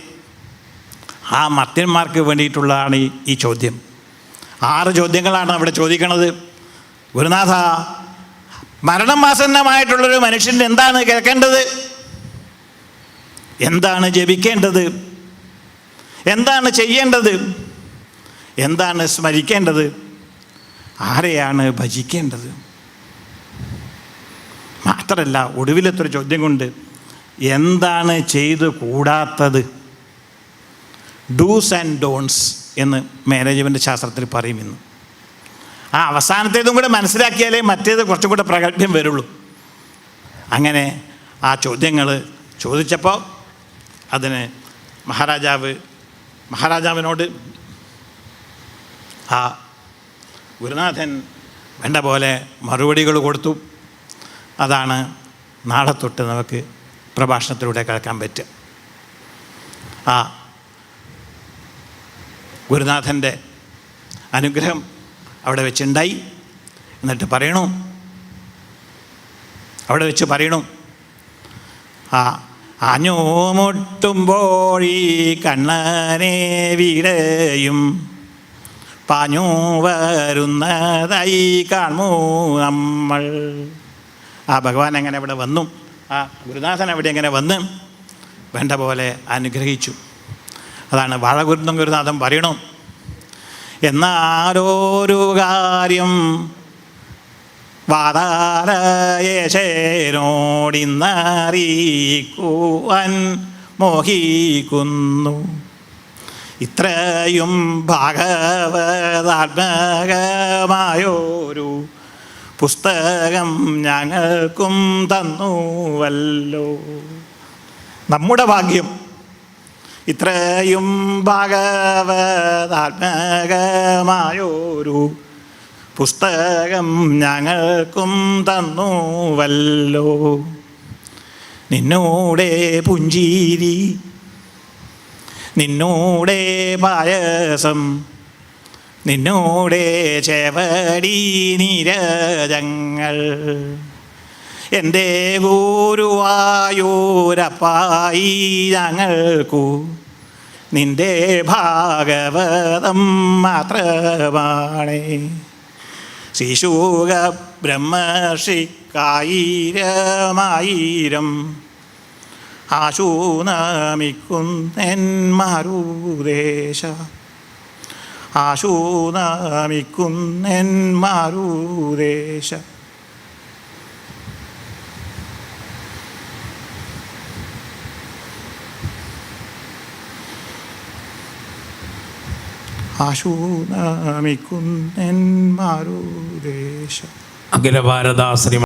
S1: ആ മർത്യന്മാർക്ക് വേണ്ടിയിട്ടുള്ളതാണ് ഈ ചോദ്യം. 6 ചോദ്യങ്ങളാണ് അവിടെ ചോദിക്കുന്നത്. ഗുരുനാഥ, മരണം ആസന്നമായിട്ടുള്ളൊരു മനുഷ്യൻ എന്താണ് കേൾക്കേണ്ടത്? എന്താണ് ജപിക്കേണ്ടത്? എന്താണ് ചെയ്യേണ്ടത്? എന്താണ് സ്മരിക്കേണ്ടത്? ആരെയാണ് ഭജിക്കേണ്ടത്? മാത്രമല്ല, ഒടുവിലത്തൊരു ചോദ്യം കൊണ്ട് എന്താണ് ചെയ്തു കൂടാത്തത്? ഡൂസ് ആൻഡ് ഡോൺസ് എന്ന് മാനേജ്മെൻറ്റ് ശാസ്ത്രത്തിൽ പറയും. ഇന്ന് ആ അവസാനത്തേതും കൂടെ മനസ്സിലാക്കിയാലേ മറ്റേത് കുറച്ചും കൂടെ പ്രഗത്ഭ്യം വരുള്ളൂ. അങ്ങനെ ആ ചോദ്യങ്ങൾ ചോദിച്ചപ്പോൾ അതിന് മഹാരാജാവിനോട് ആ ഗുരുനാഥൻ വേണ്ട പോലെ മറുപടികൾ കൊടുത്തു. അതാണ് നാളെ തൊട്ട് നമുക്ക് പ്രഭാഷണത്തിലൂടെ കേൾക്കാൻ പറ്റുക. ആ ഗുരുനാഥൻ്റെ അനുഗ്രഹം അവിടെ വെച്ചുണ്ടായി. എന്നിട്ട് അവിടെ വെച്ച് പറയണു, ആ ആഞ്ഞുമുട്ടുമ്പോഴീ കണ്ണനെ വിടയും പാഞ്ഞു വരുന്നതായി കാണൂ നമ്മൾ. ആ ഭഗവാൻ എങ്ങനെ അവിടെ വന്നു, ആ ഗുരുനാഥൻ അവിടെ എങ്ങനെ വന്ന് വേണ്ട പോലെ അനുഗ്രഹിച്ചു. അതാണ് വാഴകുരുന്നം ഗുരുനാഥൻ പറയണു, എന്നാലോരു കാര്യം വാതാരയേശനോടിന്നറിയിക്കുവാൻ മോഹിക്കുന്നു. ഇത്രയും ഭാഗവതാത്മകമായൊരു പുസ്തകം ഞങ്ങൾക്കും തന്നുവല്ലോ. നമ്മുടെ ഭാഗ്യം, ഇത്രയും ഭാഗവതാത്മകമായൊരു പുസ്തകം ഞങ്ങൾക്കും തന്നുവല്ലോ. നിന്നോടെ പുഞ്ചിരി, നിന്നോടെ പായസം, നിന്നോടെ ചേവടി നീരജങ്ങൾ, എൻ്റെ ഗുരുവായൂരപ്പായി ഞങ്ങൾക്കു നിൻ്റെ ഭാഗവതം മാത്രമാണ്. ശ്രീശുക ബ്രഹ്മർഷിക്കായിരമായിരം ആശു നമിക്കുന്നൻ മാരുദേശ, ആശു നമിക്കുന്നൻ മാരുദേശ. ആശു നമിക്കുന്നൻ മാരുദേശ.
S2: അഖില ഭാരത ശ്രീ